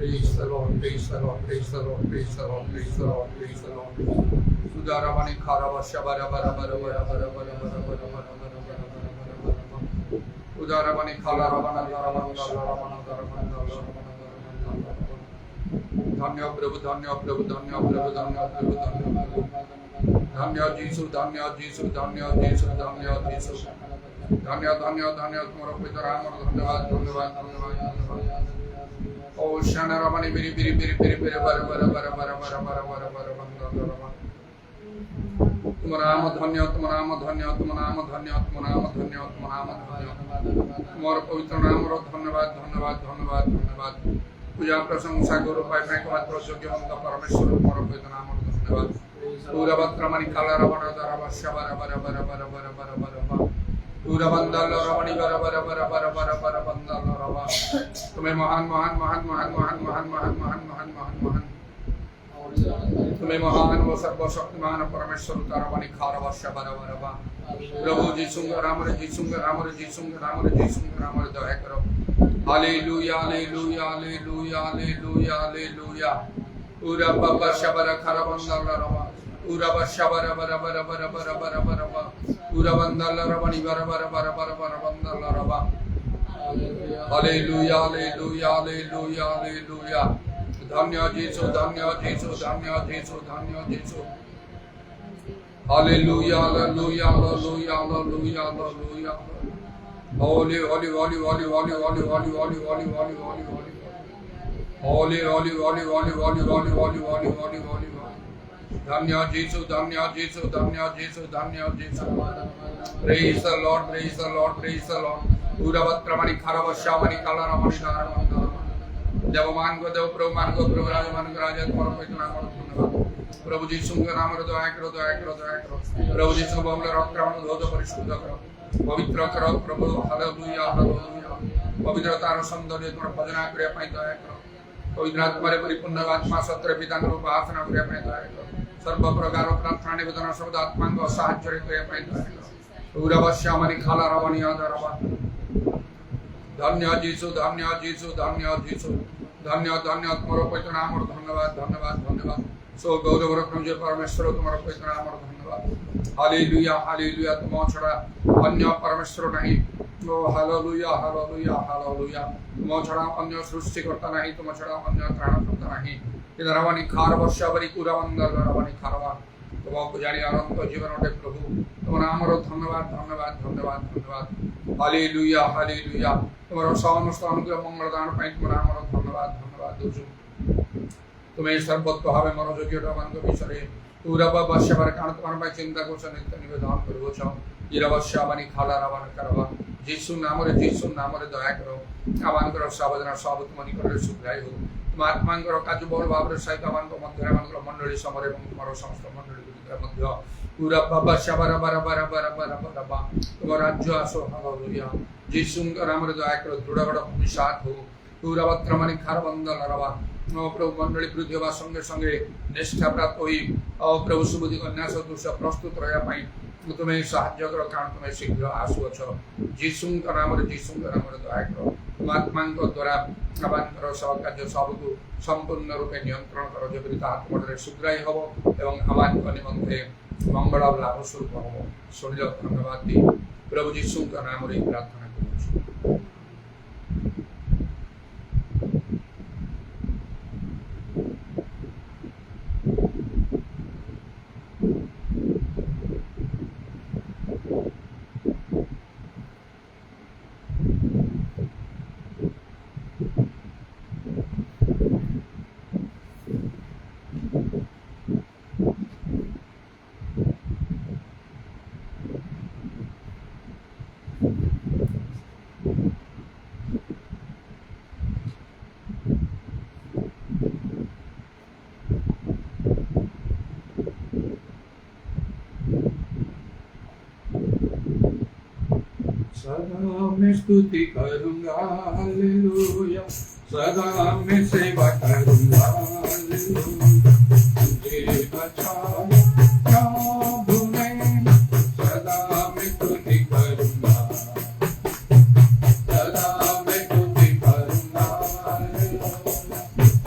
Praise the Lord, praise the Lord, praise the Lord, praise the Lord, praise the Lord, praise the Lord. Sudaramani Karava Shabara Bara Bara Bara Bara Bara Bara Bara Bara. Udaramani Kalaravana Garavana Garavana Garavana. Dhanya Prabhu, Dhanya Prabhu, Dhanya Prabhu, Dhanya Prabhu, Dhanya Prabhu. Dhanya Jesu, Dhanya Jesu, Dhanya Jesu, Dhanya Jesu. Dhanya, Dhanya, Dhanya, Tumara Pita Rama, Dhanyavad, Dhanyavad, Dhanyavad. Oh, Shana Ramani, Biri, Biri, Biri, Biri, Biri, Bara, Bara, Bara, Bara, Bara, Bara, Bara, Bara, Bara. Tumarama Dhanya, Tumarama Dhanya, Tumarama Dhanya, Tumarama Dhanya, Tumarama Dhanya. Tumara Pavitra Rama, Dhanyavad, Dhanyavad, Dhanyavad, Dhanyavad. पूजा प्रशंसा गुरु पाई एकमात्र योग्य मंद परमेश्वर मोर पवित्र नाम धन्यवाद पूरा वक्रमणि काला रवण दर वश्य बर बर बर बर बर बर बर पूरा बंदल रवणि बर बर बर बर बर बर बंदल रव तुम्हें महान महान महान महान महान महान महान महान महान महान महान तुम्हें महान व सर्वशक्तिमान परमेश्वर तरवणि खार वश्य बर बर बर प्रभु जीसु राम रे जीसु राम रे जीसु राम रे जीसु राम रे दया करो Hallelujah, hallelujah, hallelujah, hallelujah, hallelujah. Ura baba shabara kharabandala rava. Ura baba shabara bara bara bara bara bara bara bara. Ura bandala ravani bara bara bara bara bara bandala rava. Hallelujah, hallelujah, hallelujah, hallelujah. Dhanya Jesu, Dhanya Jesu, Dhanya Jesu, Dhanya Jesu. Hallelujah, hallelujah, hallelujah, hallelujah, hallelujah. Holy, holy, holy, holy, holy, holy, holy, holy, holy, holy, holy, holy. Holy, holy, holy, holy, holy, holy, holy, holy, holy, holy. Dhanya Jesu, Dhanya Jesu, Dhanya Jesu, Dhanya Jesu. Praise the Lord, praise the Lord, praise the Lord. Uravakramani Kharavashamani Kalaramani Dharamani. Devaman go Dev Prabhuman go Prabhu Rajaman go Raja Parapaitana. Prabhu Jesu के नाम रे दया करो दया करो दया करो प्रभु जीसु को हमले रक्तराम धोज परिशुद्ध करो पवित्र करो प्रभु हालेलुया हालेलुया पवित्रतार सौंदर्य तुम भजना करे पई दया करो पवित्र आत्मा रे परिपूर्ण आत्मा सत्र पिता रूप आसना करे पई दया करो सर्व प्रकार प्रार्थना निवेदन शब्द आत्मा को साहाय्य करे पई दया करो पूरा वश्यामनि खाला रवनि आदरवा धन्य जीसु धन्य जीसु धन्य जीसु धन्य धन्य तुम्हारा पवित्र नाम धन्यवाद धन्यवाद धन्यवाद सो गौरव रत्न परमेश्वर तुम्हारा पवित्र नाम धन्यवाद हालेलुया हालेलुया तुम छड़ा अन्य परमेश्वर नहीं ओ हालेलुया हालेलुया हालेलुया तुम छड़ा अन्य सृष्टिकर्ता नहीं तुम छड़ा अन्य त्राणकर्ता नहीं इधर रवनि खार वर्षावरी कुरावंदल रवनि खारवा तुम पुजारी अनंत जीवन ओटे प्रभु तुम नाम धन्यवाद धन्यवाद धन्यवाद धन्यवाद हालेलुया हालेलुया तुम्हारा समस्त अनुग्रह मंगल दान पाई तुम नाम धन्यवाद धन्यवाद दोजो तुम्हें सर्वत्व भावे मनोयोग्य मान विषय पूरा बश्यवर कारण तुम्हारे पाई चिंता को नित्य निवेदन करो छ इरवश्यामनि खाला रवन करवा जीसु नाम रे दया करो आमान करो सावधान सब तुम निकट सुग्राय हो तुम आत्मा करो काजु बहुल भाव सहित आमान को मध्य आमान को मंडली समरे एवं तुम्हारा समस्त मंडली भितर मध्य पूरा बश्यवर बर बर बर बर बर तुम राज्य आसो हालेलुया जीसु नाम रे दया करो दृढ़ बड़ भूमिसात हो पूरा वक्रमणि खार बंदल रवा प्रभु मंडली वृद्धि होगा संगे संगे निष्ठा प्राप्त हुई प्रभु सुबुद्धि कन्या सदृश प्रस्तुत रहा तुम्हें साहाय्य करो कारण तुम्हें शीघ्र आसुअछ जीसु नाम दया करो तुम आत्मा द्वारा आह्वान करो सब कार्य सबको संपूर्ण रूपे नियंत्रण करो जबरी आत्मरे शीघ्र हम एवं आह्वान निमंत्रे मंगल लाभ स्वरूप हम शुणिल धन्यवाद दी प्रभु जीसु नाम प्रार्थना करूँ सदा मैं स्तुति करूंगा हालेलुया सदा मैं सेवा करूंगा हालेलुया तुझे बचाया प्रभु ने सदा मैं स्तुति करूंगा सदा मैं स्तुति करूंगा हालेलुया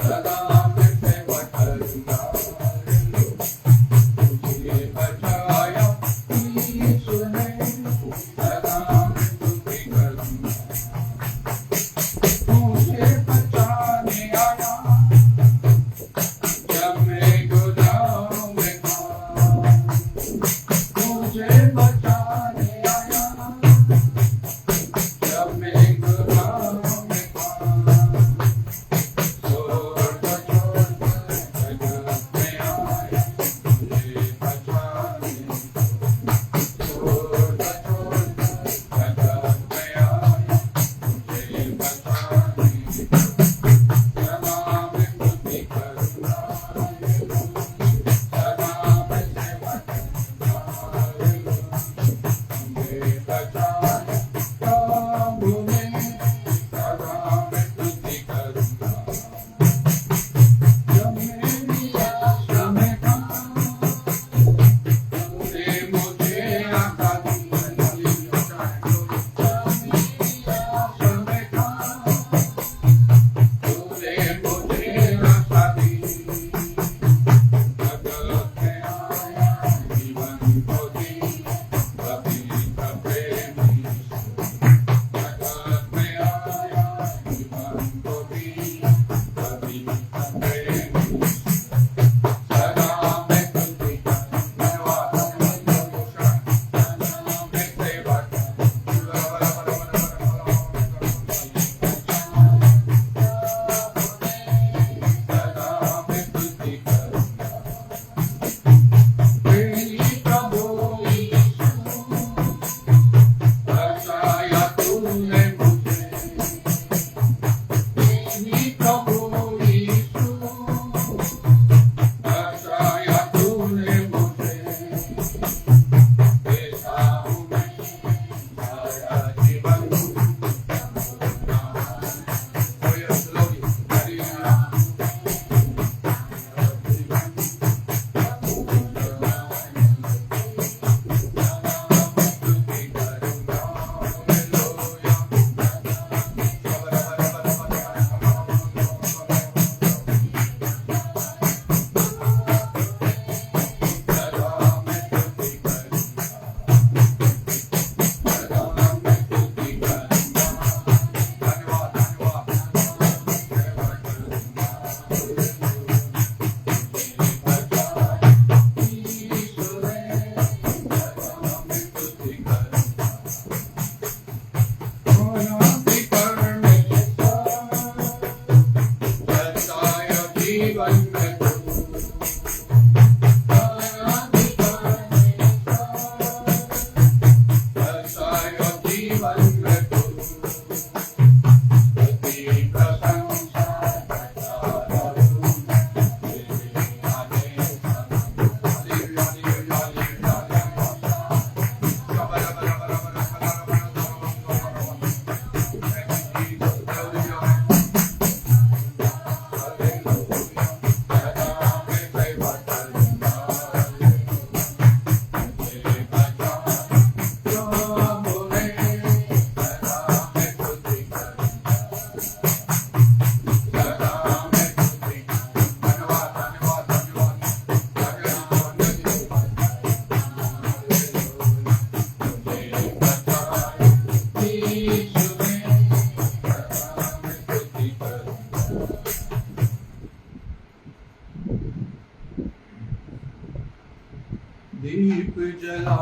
जला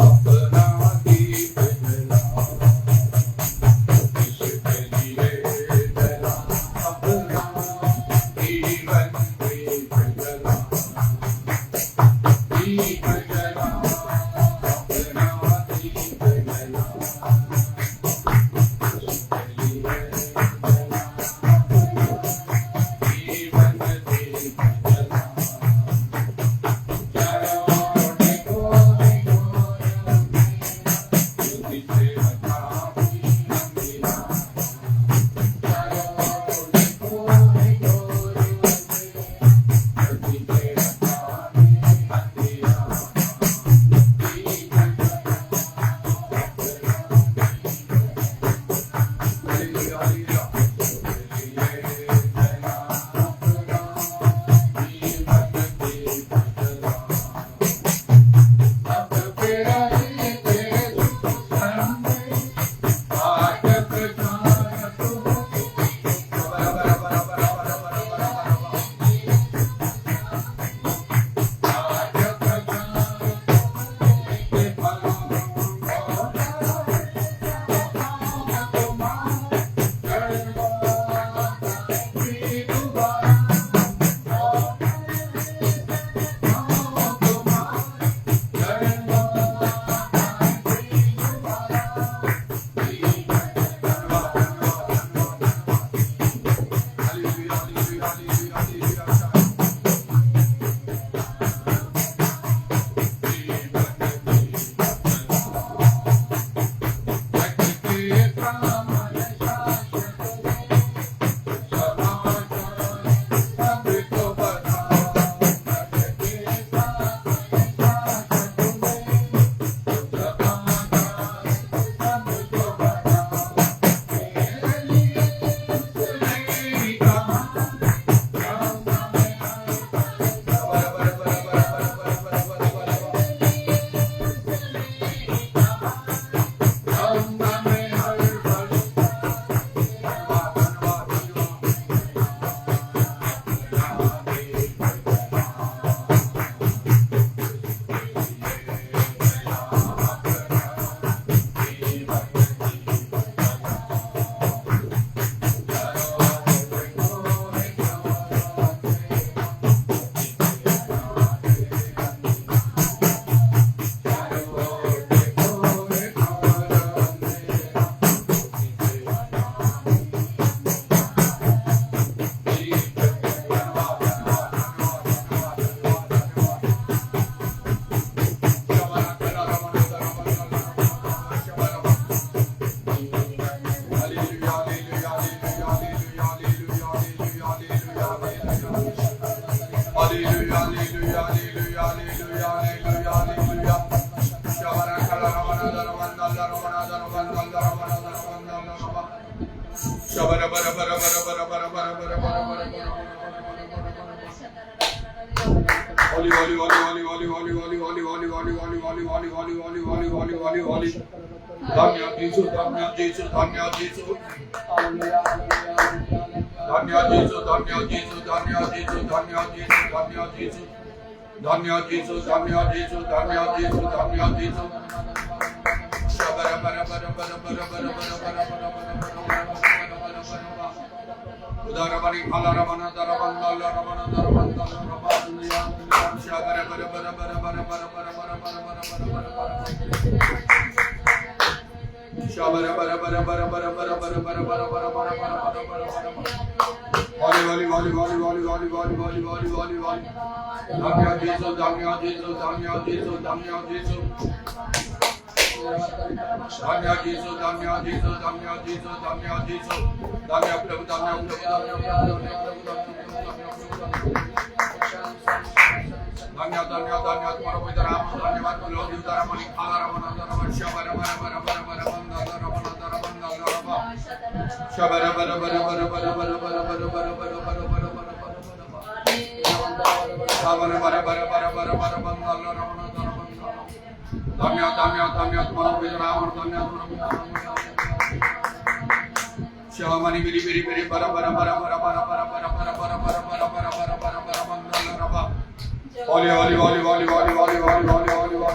अपना दीप जला इसके लिए जला अपना जीवन दीप जला दीप जला अपना दीप जला इसके लिए जला अपना जीवन दीप जला Shamani biri biri biri para para para para para para para para para para para para para para para mandala raba. Oli oli oli oli oli oli oli oli oli oli oli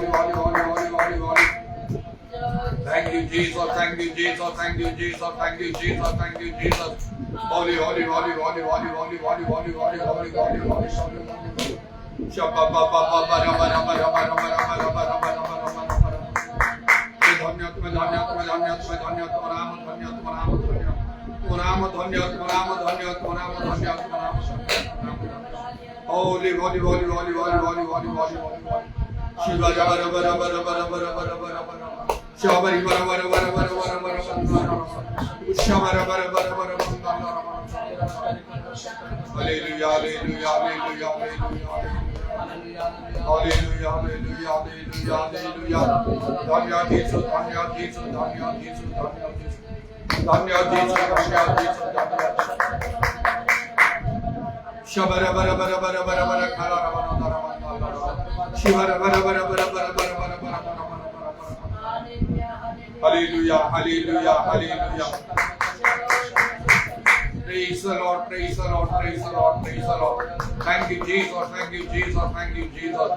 Thank you, Jesus. Thank you, Jesus. Thank you, Jesus. Thank you, Jesus. Thank you, Jesus. Holy, holy, holy, holy, holy, holy, holy, holy, holy, holy, holy, holy, holy. Shabba ba ba ba ba ra ba ra ba ra ba ra ba ra ba ra ba ra ba ra ba ra ba ra ba ra. धन्य तुम्हें धन्य तुम्हें धन्य तुम्हें धन्य तुम्हारा नाम धन्य तुम्हारा नाम धन्य तुम्हारा नाम धन्य तुम्हारा नाम धन्य तुम्हारा नाम धन्य तुम्हारा नाम holy holy holy holy holy holy holy holy holy Shiva ra ba ra ba ra ba ra ba ra ba ra ba ra ba ra ba ra Shiva ra ba ra ba ra ba ra ba ra ba ra ba ra Shiva ra ba ra ba ra ba ra ba ra Hallelujah hallelujah hallelujah hallelujah Hallelujah, hallelujah, hallelujah, hallelujah. Dhanya Jesus, Dhanya Jesus, Dhanya Jesus, Dhanya Jesus. Dhanya Jesus, Dhanya Jesus, Dhanya Jesus. Shabara bara bara bara bara bara khala bara bara bara. Shivara bara bara bara bara bara bara bara bara. Hallelujah, hallelujah, hallelujah. Praise the Lord, praise the Lord, praise the Lord, praise the Lord. Thank you, Jesus, thank you, Jesus, thank you, Jesus.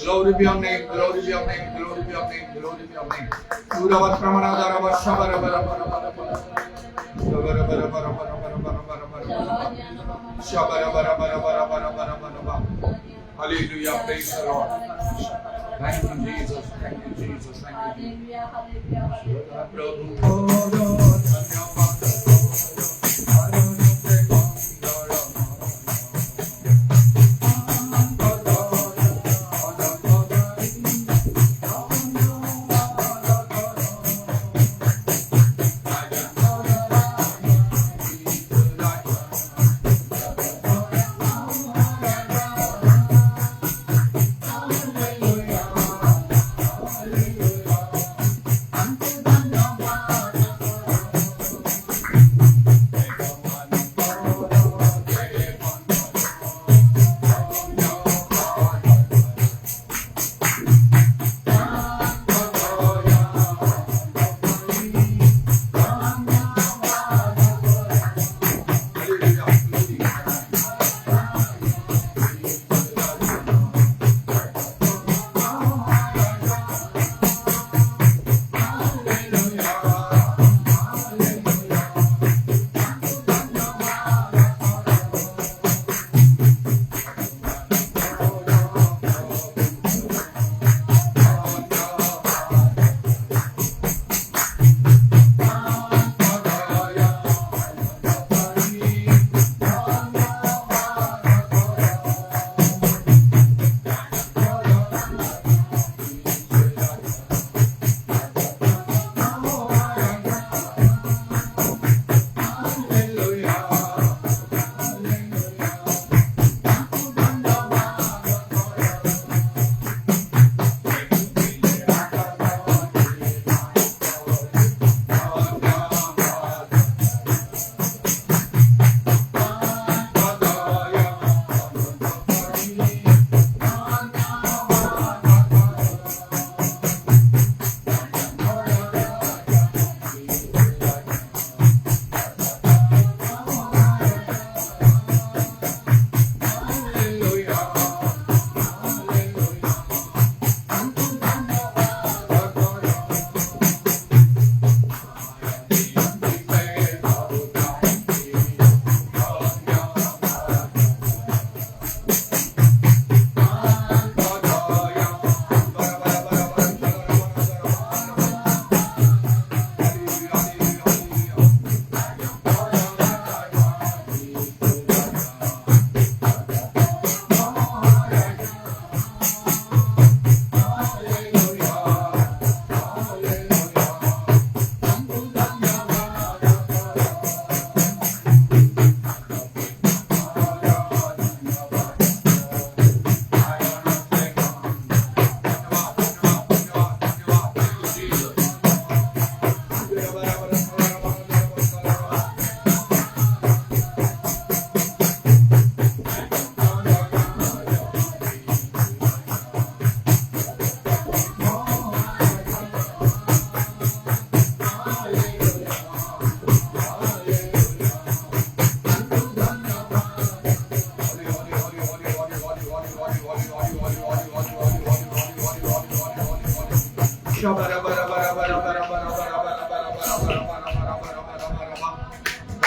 Glory be your name, glory be your name, glory be your name, glory be your name. Uravat pramanadara vashabara bara bara bara bara. Shabara bara bara bara bara bara bara bara. Shabara bara bara bara bara bara bara bara. Hallelujah, praise the Lord. Thank you, Jesus, thank you, Jesus, thank you, Jesus.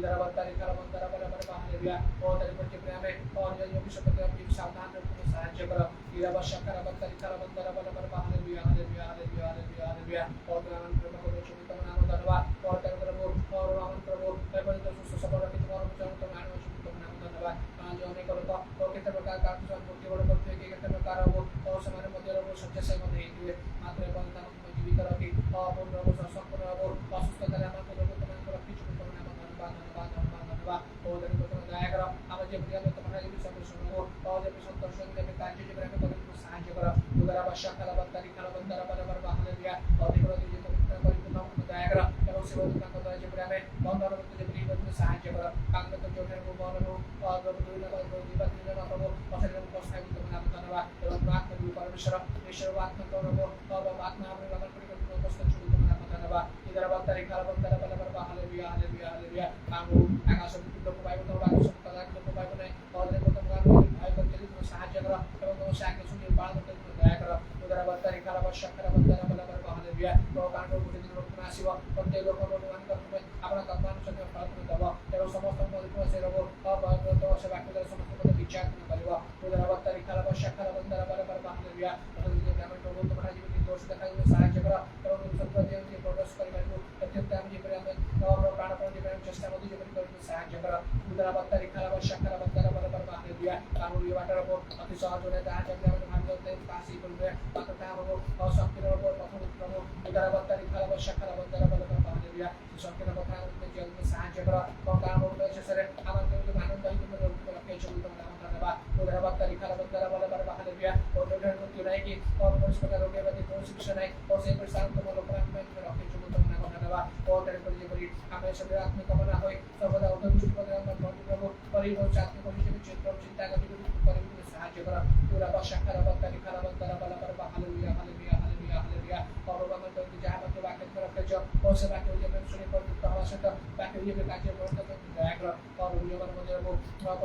इधर बत्तारी खाला बंदरा बला बला hallelujah और तेरे पर जिब्रे हमें और जो भी शब्द हम भी सावधान रखने सहायता करो इधर बशक्कर बत्तारी खाला बंदरा बला बला hallelujah hallelujah hallelujah hallelujah hallelujah और रामन प्रभु को चुनी तो नाम धन्यवाद और तेरे प्रभु और रामन प्रभु मैं पर जो सुस्त सब रखी तुम्हारा मुझे तो नाम चुनी तो नाम धन्यवाद जो हमें करो तो और कितने प्रकार का तुझे मूर्ति बड़ा करते हैं कि कितने प्रकार वो और समाने मध्य वो सच्चे से मध्य है मात्र बंधन में जीवित रखी और प्रभु संपूर्ण वो वास्तव में हम को लोगों को रखी चुनी तो नाम धन्यवाद धन्यवाद धन्यवाद धन्यवाद और तेरे को दया करो हम जब प्रिय में तुम्हारा भी सब सुनो और जब संतोष में जब कार्य जब हमें करो तो सहायता करो उधर बशा खाला बत्तारी खाला बंदरा बला बला हालेलुया और देखो दीजिए तो परिपूर्ण को दया करो और सेवा को दया जब हमें बंदर को जब प्रिय में सहायता करो काम में तो जो है वो बोलो और जब दुनिया का जो जीवन में ना प्रभु असल में कोशिश है तो नाम धन्यवाद और बात में परमेश्वर ईश्वर बात में तो प्रभु और बात में हमने रमन करी को कोशिश चुनी तो नाम धन्यवाद इधर बत्तारी खाला बंदरा बला बला हालेलुया हालेलुया हालेलुया हम आकाश में तो पाइबो तो बात सब पता तो पाइबो नहीं और देखो तो भाई को जल्दी तो सहायता करो और तो साके सुनी बात तो दया करो उधर बत्तारी खाला बशा खाला बंदरा बला बला हालेलुया तो कांडो गुटे दिन रोकना आसीबो प्रत्येक लोक भगवान का तुम्हें अपना कर्मान सत्य फल को दबो एवं समस्त को से रहो और भगवान तो से बाकी समस्त को विचार करबो उधर बत्तारी खाला बशा खाला बंदरा बला बला हालेलुया तो जे हम तो तुम्हारा जीवन में दोष दिखाई में सहायता करो और सब प्रत्येक के प्रोग्रेस करिबो अत्यंत हम जे प्रेम और प्राण पर जे प्रेम चेष्टा मध्य जे करिबो सहायता करो उधर बत्तारी खाला बशा खाला बंदरा बला बला हालेलुया कानून ये वाटर को अति सहज होने दा जब हम मानते हैं काशी बोलते मात्र का हो और शक्ति रो प्रभु प्रभु उधर बत्तारी खाला बशा खाला बंदरा बला बला हालेलुया शक्ति रो कथा में जल्द में सहायता करो और काम हो से सरे हम तो जो मानन दाई में रखे चलू तो नाम धन्यवाद उधर बत्तारी खाला बंदरा बला बला हालेलुया और जो ढंग को नहीं कि और कुछ प्रकार रोगे बदी कोई शिक्षा नहीं और से प्रशांत को लोग में रखे चलू तो नाम धन्यवाद और तेरे पर जे बड़ी हमें सब आत्मिक कामना होय सर्वदा उधर दृष्टि पर हम प्रभु परिवर चात्मिक विषय में चिंता गति परिपूर्ण सहायता करो पूरा बशा खाला बत्तारी खाला बंदरा बला बला हालेलुया हालेलुया हालेलुया हालेलुया और बाबा तो जहां मत वाक्य में रखे जो और से वाक्य जो में सुनी पर प्रभाव से तो वाक्य जो में कार्य करते तो दया करो और जीवन में जो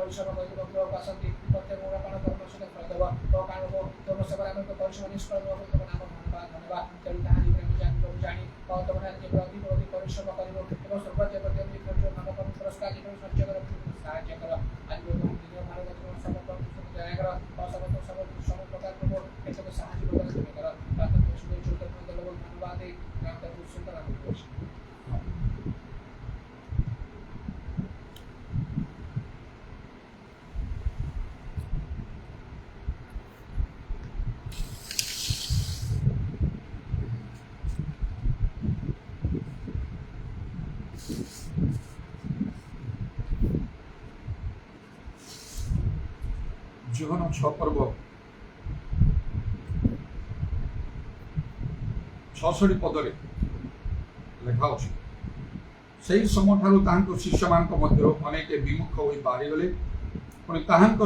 परिश्रम में जो लोग पसंद प्रत्येक मोरा पाना कर्म से फल देवा तो कारण वो तो सब हम तो परिश्रम निष्फल हो तो नाम धन्यवाद धन्यवाद तेरी कहानी में जानी और तुम्हारे जे प्रति परिश्रम करिवो एवं सर्वज्ञ प्रति हम जो नाम पर पुरस्कार जो सच्चे करो सहायता करो आज वो दिन हमारे को सब पर दया करो और सब प्रकार को कैसे सहायता करो ताकि सुबह जो तक लोग धन्यवाद है नाम का सुंदर अनुग्रह जोहन 6 पर्व 66 पदरे लेखा अच्छे से समय ठार शिष्य मान मध्य अनेक विमुख हो बाहरीगले पुणी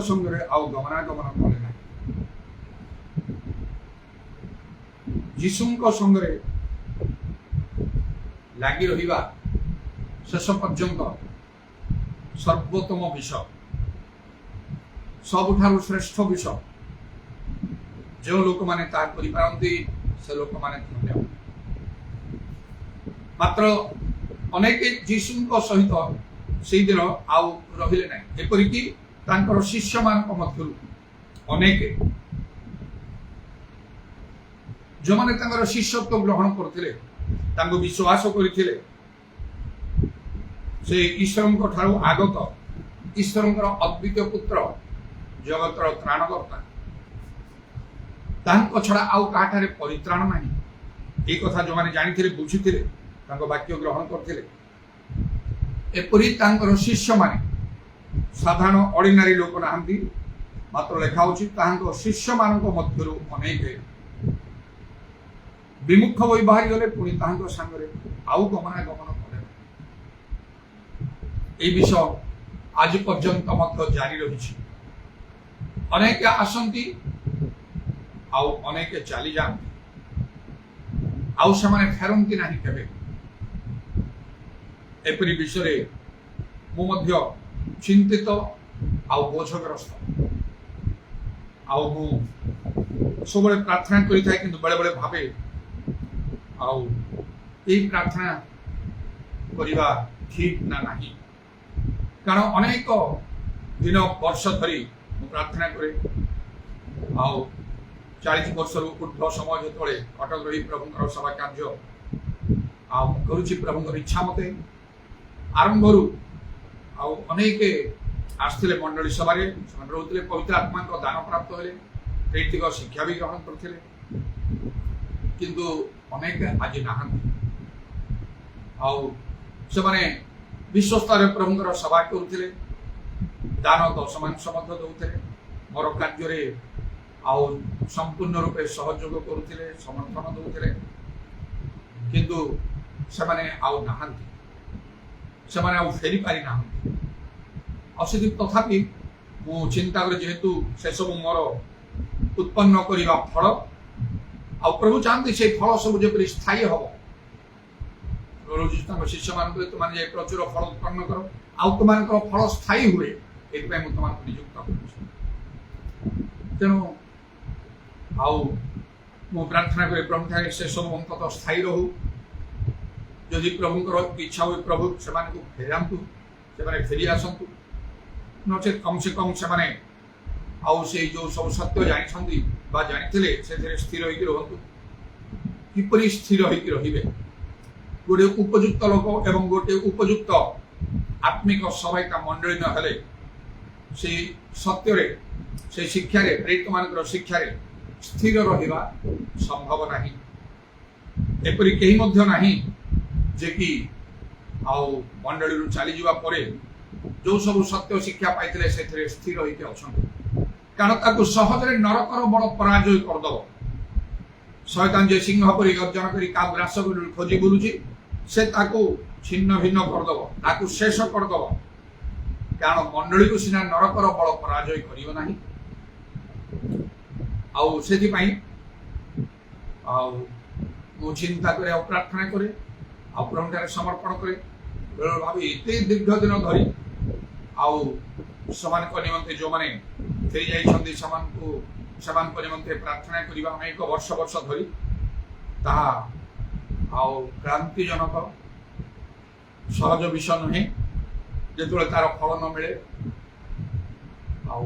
संगे आउ गमनागमन कले ना जीशु संगे लगी रहा शेष पर्यंत सर्वोत्तम विषय सबुठार श्रेष्ठ विषय जो लोक मैंने पारती से लोक मैंने धन्य मात्र अनेक जीशु सहित से दिन आउ रहिले ना एपरिक शिष्य मान मध्य अनेक जो मैंने शिष्यत्व ग्रहण करते विश्वास करते से ईश्वर ठारू आगत ईश्वर अद्वितीय पुत्र जगतर त्राणकर्ता छड़ा आउ काठारे परित्राण नहीं ये कथा जो मैंने जानी बुझी वाक्य ग्रहण करते एपरी शिष्य माने साधारण ऑर्डिनरी लोक ना मात्र लेखा शिष्य मान मध्य अनेक विमुख हो बाहरी गले पुणी सांगे आउ गमनागमन कले विषय आज पर्यंत जारी रही अनेक आसंती आउ अनेक चली जाती आउ से फेरती ना केवे एपरी विषय मु चिंतित आउ बोझग्रस्त आउ सब प्रार्थना करें कि बेले बेले भावे आउ प्रार्थना करवा ठीक ना नहीं କାରଣ ଅନେକ ଦିନ ବର୍ଷ ଧରି ମୁଁ ପ୍ରାର୍ଥନା କରେ। ଆଉ 40 ବର୍ଷରୁ ଉର୍ଦ୍ଧ୍ୱ ସମୟ ଯେତେବେଳେ କଟକ ରହି ପ୍ରଭୁଙ୍କର ସେବା କାର୍ଯ୍ୟ ଆଉ କରୁଛି, ପ୍ରଭୁଙ୍କର ଇଚ୍ଛା ମତେ ଆରମ୍ଭରୁ ଆଉ ଅନେକ ଆସିଥିଲେ ମଣ୍ଡଳୀ ସଭାରେ, ସେମାନେ ରହୁଥିଲେ, ପବିତ୍ର ଆତ୍ମାଙ୍କ ଦାନ ପ୍ରାପ୍ତ ହେଲେ, ନୈତିକ ଶିକ୍ଷା ବି ଗ୍ରହଣ କରିଥିଲେ, କିନ୍ତୁ ଅନେକ ଆଜି ନାହାନ୍ତି। ଆଉ ସେମାନେ ବିଶ୍ୱସ୍ତରରେ ପ୍ରଭୁଙ୍କର ସେବା କରୁଥିଲେ, ଦାନ ଦଶମାଂଶ ମଧ୍ୟ ଦଉଥିଲେ, ମୋର କାର୍ଯ୍ୟରେ ଆଉ ସମ୍ପୂର୍ଣ୍ଣ ରୂପେ ସହଯୋଗ କରୁଥିଲେ, ସମର୍ଥନ ଦଉଥିଲେ, କିନ୍ତୁ ସେମାନେ ଆଉ ନାହାନ୍ତି, ସେମାନେ ଆଉ ଫେରି ପାରି ନାହାନ୍ତି। ଆଉ ସେଠି ତଥାପି ମୁଁ ଚିନ୍ତା କରେ, ଯେହେତୁ ସେସବୁ ମୋର ଉତ୍ପନ୍ନ କରିବା ଫଳ, ଆଉ ପ୍ରଭୁ ଚାହାନ୍ତି ସେଇ ଫଳ ସବୁ ଯେପରି ସ୍ଥାୟୀ ହବ। ତାଙ୍କ ଶିଷ୍ୟମାନଙ୍କୁ ତୁମାନେ ଯାଇ ପ୍ରଚୁର ଫଳ ଉତ୍ପନ୍ନ କର, ଆଉ ତୁମାନଙ୍କର ଫଳ ସ୍ଥାୟୀ ହୁଏ, ଏଥିପାଇଁ ମୁଁ ତୁମକୁ ନିଯୁକ୍ତ କରୁଛି। ତେଣୁ ଆଉ ମୁଁ ପ୍ରାର୍ଥନା କରେ ପ୍ରଭୁଠାରେ ସେସବୁ ଅନ୍ତତଃ ସ୍ଥାୟୀ ରହୁ। ଯଦି ପ୍ରଭୁଙ୍କର ଇଚ୍ଛା ହୁଏ ପ୍ରଭୁ ସେମାନଙ୍କୁ ଫେରାନ୍ତୁ, ସେମାନେ ଫେରି ଆସନ୍ତୁ, ନଚେତ୍ କମ୍ ସେ କମ୍ ସେମାନେ ଆଉ ସେଇ ଯେଉଁ ସବୁ ସତ୍ୟ ଜାଣିଛନ୍ତି ବା ଜାଣିଥିଲେ ସେଥିରେ ସ୍ଥିର ହେଇକି ରୁହନ୍ତୁ। କିପରି ସ୍ଥିର ହେଇକି ରହିବେ? ଗୋଟିଏ ଉପଯୁକ୍ତ ଲୋକ ଏବଂ ଗୋଟିଏ ଉପଯୁକ୍ତ ଆତ୍ମିକ ସହାୟତା ମଣ୍ଡଳୀ ନ ହେଲେ ସେଇ ସତ୍ୟରେ, ସେଇ ଶିକ୍ଷାରେ, ପ୍ରେରିତମାନଙ୍କର ଶିକ୍ଷାରେ ସ୍ଥିର ରହିବା ସମ୍ଭବ ନାହିଁ। ଏପରି କେହି ମଧ୍ୟ ନାହିଁ ଯେ କି ଆଉ ମଣ୍ଡଳୀରୁ ଚାଲିଯିବା ପରେ ଯେଉଁ ସବୁ ସତ୍ୟ ଶିକ୍ଷା ପାଇଥିଲେ ସେଥିରେ ସ୍ଥିର ହେଇକି ଅଛନ୍ତି। କାରଣ ତାକୁ ସହଜରେ ନରକର ବଳ ପରାଜୟ କରିଦେବ। ଶୟତାନ ଯେ ସିଂହ ପରି ଗର୍ଜନ କରି କାହାକୁ ଗ୍ରାସ କରି ଖୋଜି ବୁଲୁଛି, ସେ ତାକୁ ଛିନ୍ନ ଭିନ୍ନ କରିଦେବ, ତାକୁ ଶେଷ କରିଦେବ। କାରଣ ମଣ୍ଡଳୀକୁ ସିନା ନରକର ବଳ ପରାଜୟ କରିବ ନାହିଁ। ଆଉ ସେଥିପାଇଁ ଆଉ ମୁଁ ଚିନ୍ତା କରେ, ଆଉ ପ୍ରାର୍ଥନା କରେ, ଆଉ ପ୍ରଭୁଠାରେ ସମର୍ପଣ କରେ। ବେଳେ ଭାବି ଏତେ ଦୀର୍ଘ ଦିନ ଧରି ଆଉ ସେମାନଙ୍କ ନିମନ୍ତେ ଯେଉଁମାନେ ଫେରି ଯାଇଛନ୍ତି ସେମାନଙ୍କ ନିମନ୍ତେ ପ୍ରାର୍ଥନା କରିବା ଅନେକ ବର୍ଷ ଧରି, ତାହା ଆଉ କ୍ରାନ୍ତିଜନକ ସହଜ ବିଷୟ ନୁହେଁ ଯେତେବେଳେ ତାର ଫଳ ନ ମିଳେ। ଆଉ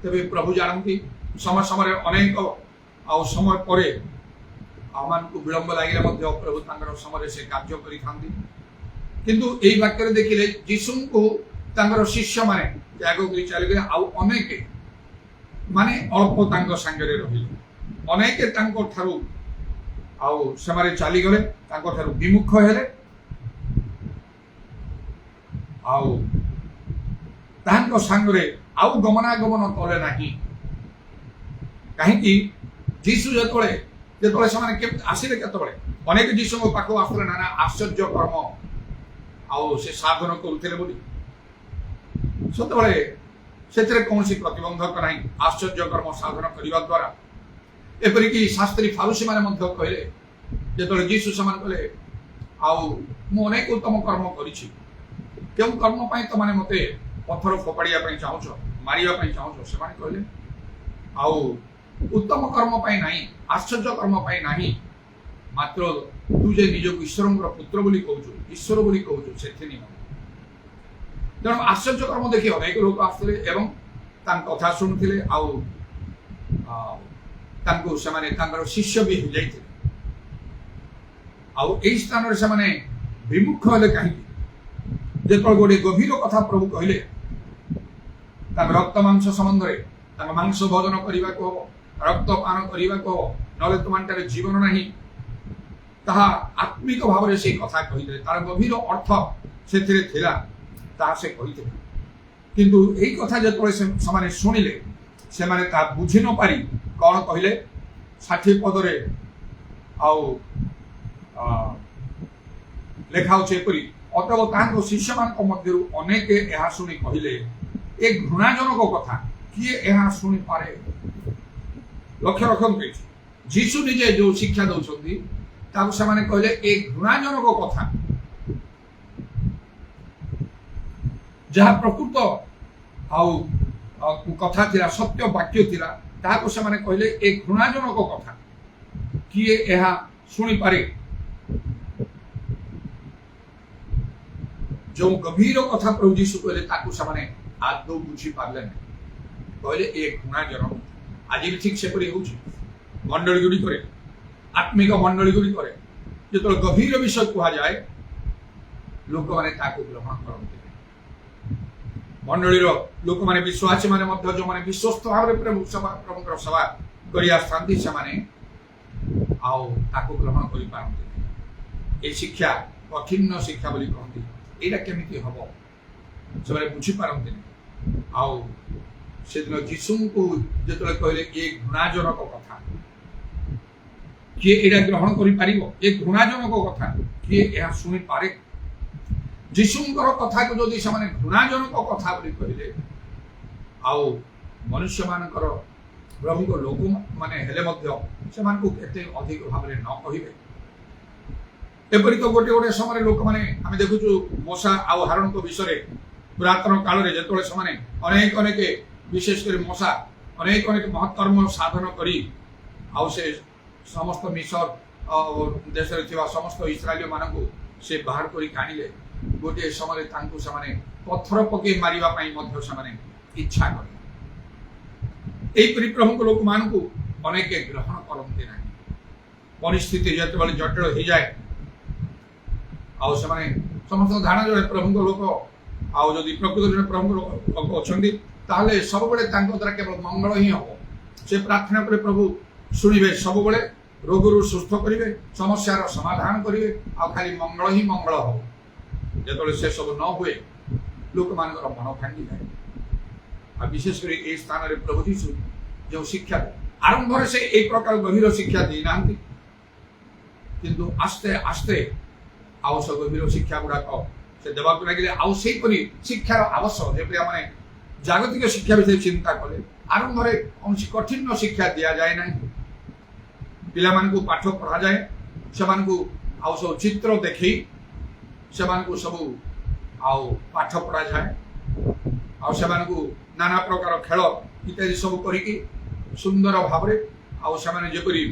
ତେବେ ପ୍ରଭୁ ଜାଣନ୍ତି ସମୟ ସମୟରେ ଅନେକ ଆଉ ସମୟ ପରେ ଆମମାନଙ୍କୁ ବିଳମ୍ବ ଲାଗିଲେ ମଧ୍ୟ ପ୍ରଭୁ ତାଙ୍କର ସମୟରେ ସେ କାର୍ଯ୍ୟ କରିଥାନ୍ତି। କିନ୍ତୁ ଏଇ ବାକ୍ୟରେ ଦେଖିଲେ ଯୀଶୁଙ୍କୁ ତାଙ୍କର ଶିଷ୍ୟମାନେ ତ୍ୟାଗ କରି ଚାଲିଗଲେ, ଆଉ ଅନେକ ମାନେ ଅଳ୍ପ ତାଙ୍କ ସାଙ୍ଗରେ ରହିଲେ, ଅନେକ ତାଙ୍କ ଠାରୁ ଆଉ ସେମାନେ ଚାଲିଗଲେ, ତାଙ୍କ ଠାରୁ ବିମୁଖ ହେଲେ, ଆଉ ତାଙ୍କ ସାଙ୍ଗରେ ଆଉ ଗମନାଗମନ କଲେ ନାହିଁ। କାହିଁକି? ଯୀଶୁ ଯେତେବେଳେ ସେମାନେ ଆସିଲେ, କେତେବେଳେ ଅନେକ ଯୀଶୁଙ୍କ ପାଖକୁ ଆସିଲେ ନାନା ଆଶ୍ଚର୍ଯ୍ୟ କର୍ମ ଆଉ ସେ ସାଧନ କରୁଥିଲେ ବୋଲି, ସେତେବେଳେ ସେଥିରେ କୌଣସି ପ୍ରତିବନ୍ଧକ ନାହିଁ ଆଶ୍ଚର୍ଯ୍ୟ କର୍ମ ସାଧନ କରିବା ଦ୍ୱାରା। ଏପରିକି ଶାସ୍ତ୍ରୀ ଫାରୁସୀମାନେ ମଧ୍ୟ କହିଲେ, ଯେତେବେଳେ ଯୀଶୁ ସେମାନେ କହିଲେ, ଆଉ ମୁଁ ଅନେକ ଉତ୍ତମ କର୍ମ କରିଛି, କେଉଁ କର୍ମ ପାଇଁ ତମାନେ ମୋତେ ପଥର ଫୋପାଡ଼ିବା ପାଇଁ ଚାହୁଁଛ, ମାରିବା ପାଇଁ ଚାହୁଁଛ? ସେମାନେ କହିଲେ, ଆଉ ଉତ୍ତମ କର୍ମ ପାଇଁ ନାହିଁ, ଆଶ୍ଚର୍ଯ୍ୟ କର୍ମ ପାଇଁ ନାହିଁ, ମାତ୍ର ତୁ ଯେ ନିଜକୁ ଈଶ୍ୱରଙ୍କର ପୁତ୍ର ବୋଲି କହୁଛୁ, ଈଶ୍ୱର ବୋଲି କହୁଛୁ, ସେଥି ନିମନ୍ତେ। ତେଣୁ ଆଶ୍ଚର୍ଯ୍ୟ କର୍ମ ଦେଖି ଅନେକ ଲୋକ ଆସୁଥିଲେ ଏବଂ ତାଙ୍କ କଥା ଶୁଣୁଥିଲେ, ଆଉ ତାଙ୍କୁ ସେମାନେ ତାଙ୍କର ଶିଷ୍ୟ ବି ହେଇଯାଇଥିଲେ। ଆଉ ଏଇ ସ୍ଥାନରେ ସେମାନେ ବିମୁଖ ହେଲେ କାହିଁକି? ଯେତେବେଳେ ଗୋଟିଏ ଗଭୀର କଥା ପ୍ରଭୁ କହିଲେ, ତାଙ୍କ ରକ୍ତ ମାଂସ ସମ୍ବନ୍ଧରେ, ତାଙ୍କ ମାଂସ ଭୋଜନ କରିବାକୁ ହବ, ରକ୍ତ ପାନ କରିବାକୁ ହବ, ନହେଲେ ତୁମାନଙ୍କର ଜୀବନ ନାହିଁ, ତାହା ଆତ୍ମିକ ଭାବରେ ସେ କଥା କହିଥିଲେ। ତାର ଗଭୀର ଅର୍ଥ ସେଥିରେ ଥିଲା, ତାହା ସେ କହିଥିଲେ। କିନ୍ତୁ ଏଇ କଥା ଯେତେବେଳେ ସେମାନେ ଶୁଣିଲେ, ସେମାନେ ତାହା ବୁଝି ନ ପାରି କ'ଣ କହିଲେ? 60 ପଦରେ ଆଉ ଲେଖା ଅଛି ଏପରି, ଅତଏବ ତାଙ୍କ ଶିଷ୍ୟମାନଙ୍କ ମଧ୍ୟରୁ ଅନେକ ଏହା ଶୁଣି କହିଲେ, ଏ ଘୃଣାଜନକ କଥା କିଏ ଏହା ଶୁଣିପାରେ? ଲକ୍ଷ୍ୟ ରଖନ୍ତୁ, ଯୀଶୁ ନିଜେ ଯୋଉ ଶିକ୍ଷା ଦଉଛନ୍ତି ତାକୁ ସେମାନେ କହିଲେ ଏ ଘୃଣାଜନକ କଥା, ଯାହା ପ୍ରକୃତ ଆଉ କଥା ଥିଲା, ସତ୍ୟ ବାକ୍ୟ ଥିଲା, ତାହାକୁ ସେମାନେ କହିଲେ ଏ ଘୃଣାଜନକ କଥା କିଏ ଏହା ଶୁଣିପାରେ? जो गभीर कथा प्रभु जीशु कहले ताकू से आदौ बुझी पारे ना कहले ए घृणाजनक आज भी ठीक से मंडली गुड़िक आत्मिक मंडली गुड़िक जो गभीर विषय कह जाए लोक मैंने ग्रहण करते मंडली लोक मैंने विश्वासी मैंने जो मैंने विश्वस्त भाव में प्रभु सभा कर ग्रहण कर पारती शिक्षा कठिन शिक्षा बोली कहती यहाँ केमी हम से बुझीपारती से दिन जीशु को जो कहले ये घृणाजनक कथा किए एटा ग्रहण कर घृणाजनक कथा किए यह शुणी पारे जीशुंकर कथा को जदि से घृणाजनक कथा बोली कहले आउ मनुष्य मानकर प्रभु को लोक माने हेले केते अधिक भाव न कहिबे एपरी तो गोटे गोटे समय लोक माने आम देखु मशा आउ हारण को विषय पुरातन काल में जो से अनेक अनेक विशेषकर मशा अनेक अनेक महत्कर्म साधन करी आउ से समस्त मिसर देश समस्त इस्राएल मानक से बाहर कर गोटे समय से पत्थर पकई मारे इच्छा कर प्रभु लोक मान अनेक ग्रहण करते ना परिस्थिति जो जटिल हो जाए समस्त धारणा जो प्रभु लोक आदि प्रकृत प्रभु लोक अच्छा सब द्वारा केवल मंगल ही हम से प्रार्थना कर प्रभु शुणे सब रोगरू सुस्थ करेंगे समस्यार समाधान करेंगे आ खाली मंगल ही मंगल हो जो से सब न हुए लोक मान मन भांगी जाए विशेषकर ये स्थान में प्रभु जीशु जो शिक्षा आरंभ से एक प्रकार गभीर शिक्षा देना किंतु आस्ते आस्ते आउ सब गभीर शिक्षा गुड़ाक से देवाक लगे आउ शिक्षार आवश्यक जब आम जागतिक शिक्षा विषय चिंता कले आरंभ में कौन कठिन शिक्षा दि जाए ना पिला पाठ पढ़ा जाए से सब चित्र देखी से सब पाठ पढ़ा जाए से नाना प्रकार खेल इत्यादि सब करी सुंदर भाव जपरी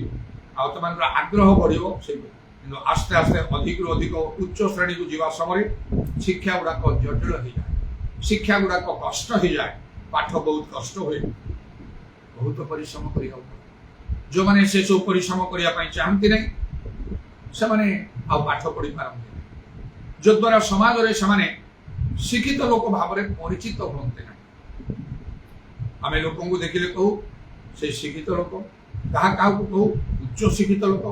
आग्रह बढ़ो से आस्ते आस्ते अधिक रु अधिक उच्च श्रेणी को जीवा समय शिक्षा गुड़ाक जटिल हो जाए शिक्षा गुड़ाक कष्ट हो जाए पाठ बहुत कष्ट हुए बहुत परिश्रम कर जो मैंने से सब परिश्रम करने चाहती नहीं से पाठ पढ़ी पारती जो द्वारा समाज में से शिक्षित लोक भाव में परिचित हमें आम लोक देखिले कहू से शिक्षित लोक क्या कहू उच्च शिक्षित लोक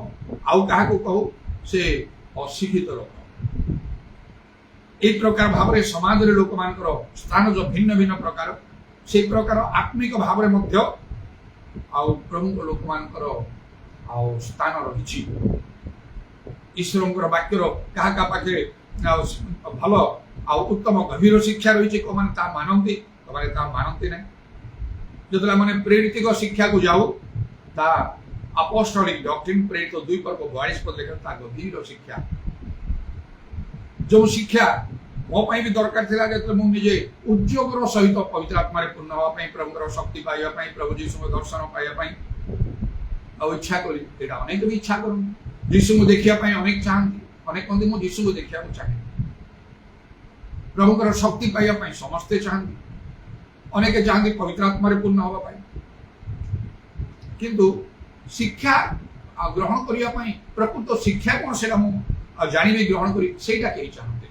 आउ क्या कहू से अशिक्षित लोक एक प्रकार भाव में समाज में लोक मान स्थान जो भिन्न भिन्न प्रकार से प्रकार आत्मिक भाव में प्रमुख लोक मान स्थान रही ईश्वर वाक्यर क्या पाखे भल उत्तम गभीर शिक्षा रही मानती मानती ना जो मैंने प्रेरित शिक्षा को जाऊ अपोस्टोलिक डॉक्ट्रिन प्रेरित 2:42 पद लिखा गभीर शिक्षा जो शिक्षा मो भी दरकार था जो मुझे उद्योग सहित पवित्र आत्मा पूर्ण हाँपाई प्रभु शक्ति पाइबा प्रभु जीशु दर्शन पाइबा इच्छा करी अनेक भी इच्छा करूँ जीशु को देखापी अनेक चाहती अनेक कहते मुझे जीशु को देखा चाहे प्रभुकर शक्ति पाइबा समस्ते चाहती अनेक चाहती पवित्र आत्मा पूर्ण हाँपाई किंतु शिक्षा ग्रहण करने प्रकृत शिक्षा कौन से जानी ग्रहण करी कई चाहते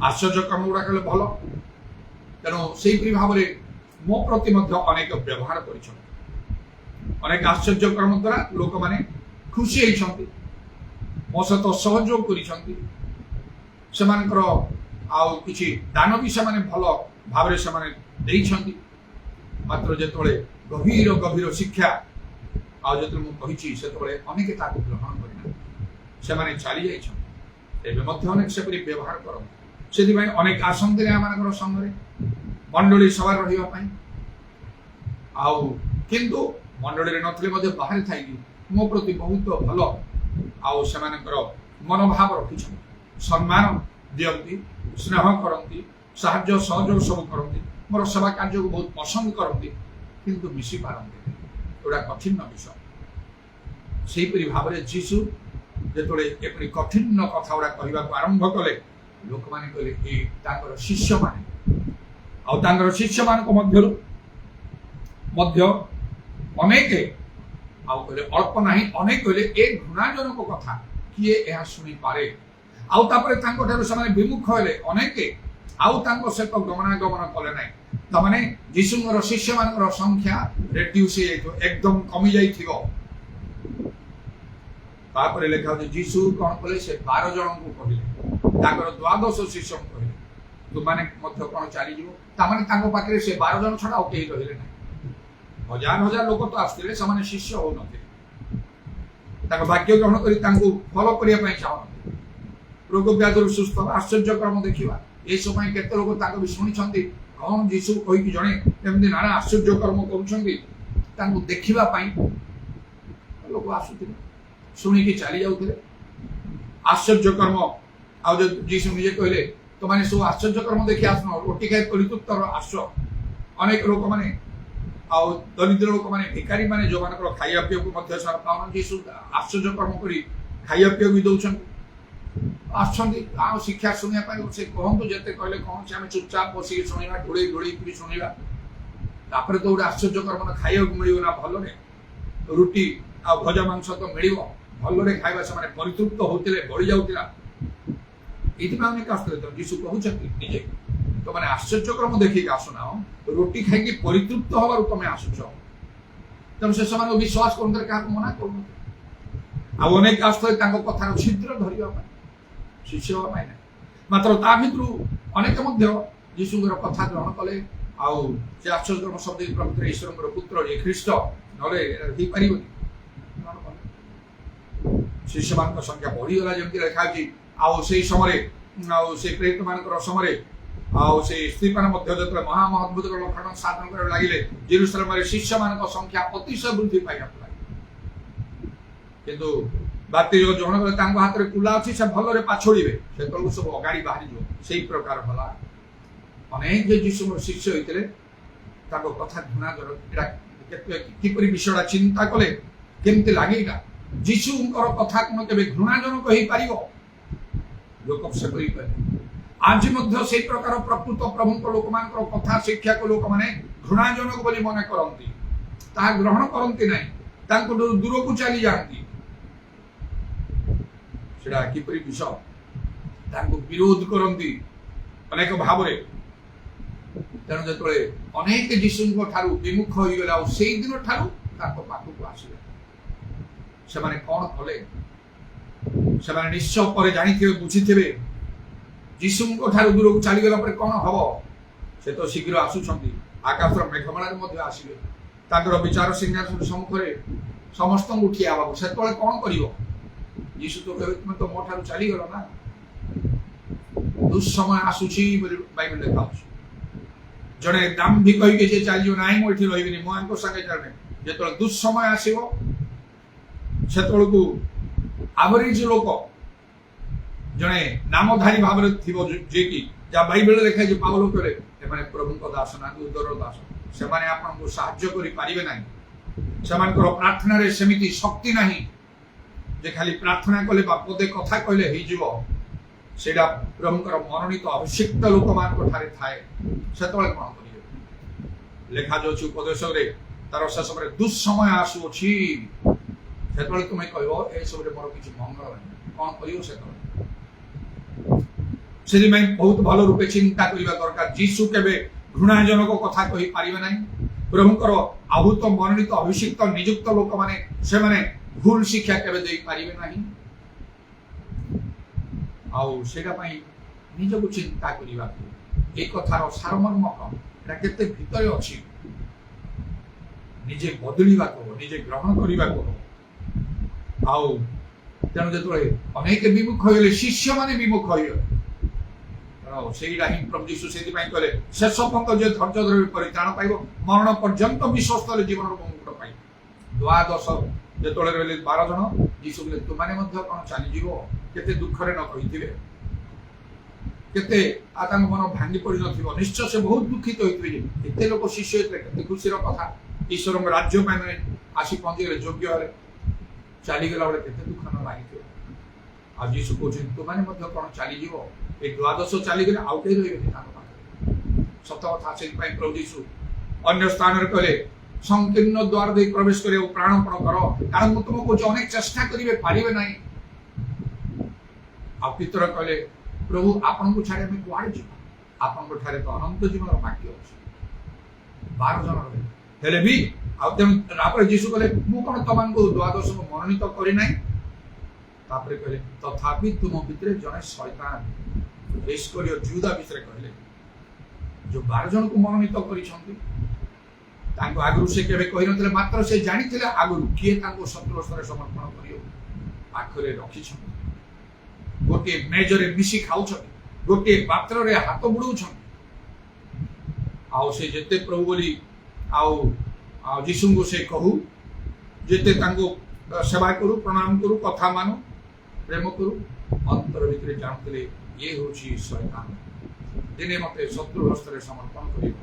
आश्चर्य कर्म गुड़ा कले भल तेणु से भाव में मो प्रति अनेक व्यवहार कर आश्चर्य कर्म द्वारा लोक मैंने खुशी होती मो सहित सहयोग कर किसी दान भी से भल भाव से मात्र जो गभीर गभीर शिक्षा आते अनेक ग्रहण करना चली जाइए अनेक से व्यवहार कर से अनेक आसंती आम संगे मंडली सभा रही किंतु मंडली नथिले बाहर थी मो प्रति बहुत भल से मनोभाव रखी सम्मान दियंती स्नेह करती साहाय्य सहयोग सब करती मोर सेवा कार्य को बहुत पसंद करती किंतु मिसी पारती गोटा कठिन विषय से भाव में जीशु जो एपरी कठिन कथा गुड़ा कहवाक आरंभ कले लोक माने कहले ए तांकर शिष्य माने आ तांकर शिष्य मान को मध्य अनेक आ कहले अल्प नाही अनेक कहले ए घृणाजनक कथा किए यह शुणी पारे आउ तापरे तांको ठारो समाने विमुख होले अनेके आउ तांको सहित गमनागमन कले नाही तमाने यीशुंकर शिष्य मानकर संख्या रेड्यूस एकदम कमी जाइथिगो तापरे लेखा जे यीशु कोन कले से 12 जन को कहिले तांकर द्वादश शिष्य कहिले तु माने मध्य कोन चली जीवो तमाने तांको पाखरे से 12 जन छडा ओके रहिले नाही हजार हजार लोक तो आस्थिले समाने शिष्य हो नथे तांको भाग्य ग्रहण करी तांको फॉलो करिया पई चाहो रोग व्याधि सुस्थ आश्चर्य कर्म देखिबा ए समय केते लोक तांको भी सुनि छथि कौन यीशु कहि कि जणे एमदी नाना आश्चर्य कर्म करूछथि तांको देखिबा पई लोक आसुथिले सुनि कि चली जाउथिले आश्चर्य कर्म आ जो यीशु निजे कहले तो माने सो आश्चर्य कर्म देखि आसनो रोटी खाइ परितुत्तर आश्चर्य अनेक लोक माने आ दरिद्र लोक माने भिखारी माने जो मानकर खाइया पियो को मध्य सर पावन यीशु आश्चर्य कर्म करी खाइया पियो भी दउछन आछंदी आ शिक्षा सुनिया पाई से कहंतु जते कहले कोन से हम चुपचाप बसी सुनिबा ढोळी ढोळी की सुनिबा तापरे तो आश्चर्य कर्म खाइया मिलियो ना भलो ने रोटी आ भजा मांस तो मिलियो भलो रे खाइबा से माने परितृप्त होतिले बळी जाउतिला इतना हमने कष्ट तो यीशु कहउछथि निजे तो माने आश्चर्य कर्म देखि का सुनाओ रोटी खाइ की परितृप्त होबार तुमे आसुछो तम से समान विश्वास कोन का मना करू आ अनेक आस्ते तांको कथार छिद्र धरिबा शिष्य माने मात्र ता भितरु अनेक मध्य यीशुଙ୍କର कथा ग्रहण कले आउ जे आश्चर्य कर्म शब्द प्रभु ईश्वरଙ୍କର पुत्र जे ख्रीष्ट नले हि परिबनी शिष्य मान संख्या बढ़ी गला जेमति लेखा कि आउ से समय आउ से प्रेरित मानकर समय आउ से स्त्रीपान मध्य जत महा अद्भुत लक्षण साधन करे लागिले जेरूशलेम रे शिष्य मान संख्या अतिशय वृद्धि पाइया किंतु बाती जो जण गले तांको हाथ रे कुला अछि से भलो रे पाछोड़ीबे से तलु सब अगाड़ी बाहरी जो सेही प्रकार भला अनेक जे यीशु शिष्य होइतले ताको कथा धुना जर एटा किपरि विषयडा चिंता कले केमते लागेगा यीशुंकर कथा कोन केबे घृणाजनक होई पारिबो लोक से कहि पारे आज मध्य सेही प्रकार प्रकृत प्रभुंक लोक मानकर कथा शिक्षा को लोक माने घृणाजनक बोली मने करंती ता ग्रहण करंती नै तांको दूर को चली जांती सेडा किपरि विषय तांको विरोध करंती अनेक भाव रे तेणु जतले अनेक यीशुंको ठारू विमुख होई गेला और सेही दिन ठारू तांको पाखु को आसीले से माने कोन कले से माने निश्चय पर जानिथिबे बुझिथिबे यीशुंको ठारू दूर को चली गेला पर कोन हबो से तो शीघ्र आसुछंती आकाशर मेघमाला मध्ये आसीबे तांकर विचार सिंहासन सम्मुखरे समस्त उठिया बाबू से तळे कोन करिवो यीशु तो कहबे तुम तो मोठारू चली गेलो ना दुस्समय आसुची बोली बाइबल लेखा अछि जणे दाम भी कहि के जे चलियो नाही मोठी रहिबिनी मोहनको संगे चलने जेतळे दुस्समय आसीबो सेतळकू एवरेज लोक जणे नामधारी भाबरे थिबो जे कि जा बाइबल लेखा जे पावलो करे ए माने प्रभुको दास ना उदर दास से माने आपन को सहाय्य करि पारिबे नाही समानकर प्रार्थना रे समिति शक्ति नाही जे खाली प्रार्थना कले बा पदे कथा कहले हेइ जीवो सेडा प्रभुकर मनोनीत अभिषिक्त लोक मान को ठारे थाए सेतळे कोन करियो लेखा जो छु उपदेश रे तार शेष रे दुस्समय आसु अछि सेतळे तुमे कहबो ए सब रे मोर किछि मंगल नै कोन करियो सेतळे सेदि मैं बहुत भलो रूपे चिंता करिबा दरकार यीशु केबे घृणाजनक कथा कहि पारिबे नै प्रभुकर आहुत मनोनीत अभिषिक्त नियुक्त लोक माने से माने भूल शिक्षा केबे देई पारिबे नाही आउ सेटा पई निजको चिंता करिबा ए कथार सारमर्म कोन एटा केते भितरे अछि निजे बदलिबा को निजे ग्रहण करिबा को आउ तेणु जेतळे अनेक विमुख होइले शिष्य माने विमुख होइले तेणु सेइडा ही प्रभु यीशु सेति पई कहले शेष पंत जे धैर्य धरि परित्राण पाइबो मरण पर्यंत विश्वस्तले जीवन मुकुट पाइ द्वादश जेतळे रहले 12 जन यीशु कहले तुमाने मध्य कोन चली जीवो केते दुख रे न कहिथिबे केते आतंक मन भांगी पड़ी नथिबो निश्चय से बहुत दुखित होइथिबे जे एते लोक शिष्य हेतले केते खुशीर कथा ईश्वरक राज्य पाने आसी पहुंची गले योग्य हले चली गेला बळे केते दुख न लागिथिबो आज यीशु कहते तुमने कौन चलीज ये द्वादश चलीगले आउ कहीं रही सत कथा से प्रभु यीशु अन्य स्थान कहले संकीर्ण द्वार दे प्रवेश कर प्राणपण कर कारण मुझे तुमको कौन अनेक चेष्टा करेंगे पारे ना आ पितर कहले प्रभु आपण को छाड़ी आम कड़े जी आपण तो अनंत जीवन भाग्य अच्छे 12 जन रहे भी आप जीशु कहले मु कौन तुमको द्वादश को मनोनीत करना कहले तथापि तुम भितर जड़े शैतान इस्करियोत जुदा विषय कहले जो 12 जन को मनोनीत कर आगु से केवे कही नथिले मात्र से जानी आगु किए शत्रु हस्तर समर्पण कर पाखरे रखी गोटे मेजरे मिसी खाऊ गोटे पात्र रे हाथ बुड़ाऊ आउ से जेते प्रभु बोली आउ जीशु को से कहू जेते सेवा करू प्रणाम करू कथा मानु प्रेम करू अंतर भितर जानते ये हूँ शैतान दिने मते शत्रु हस्तर समर्पण कर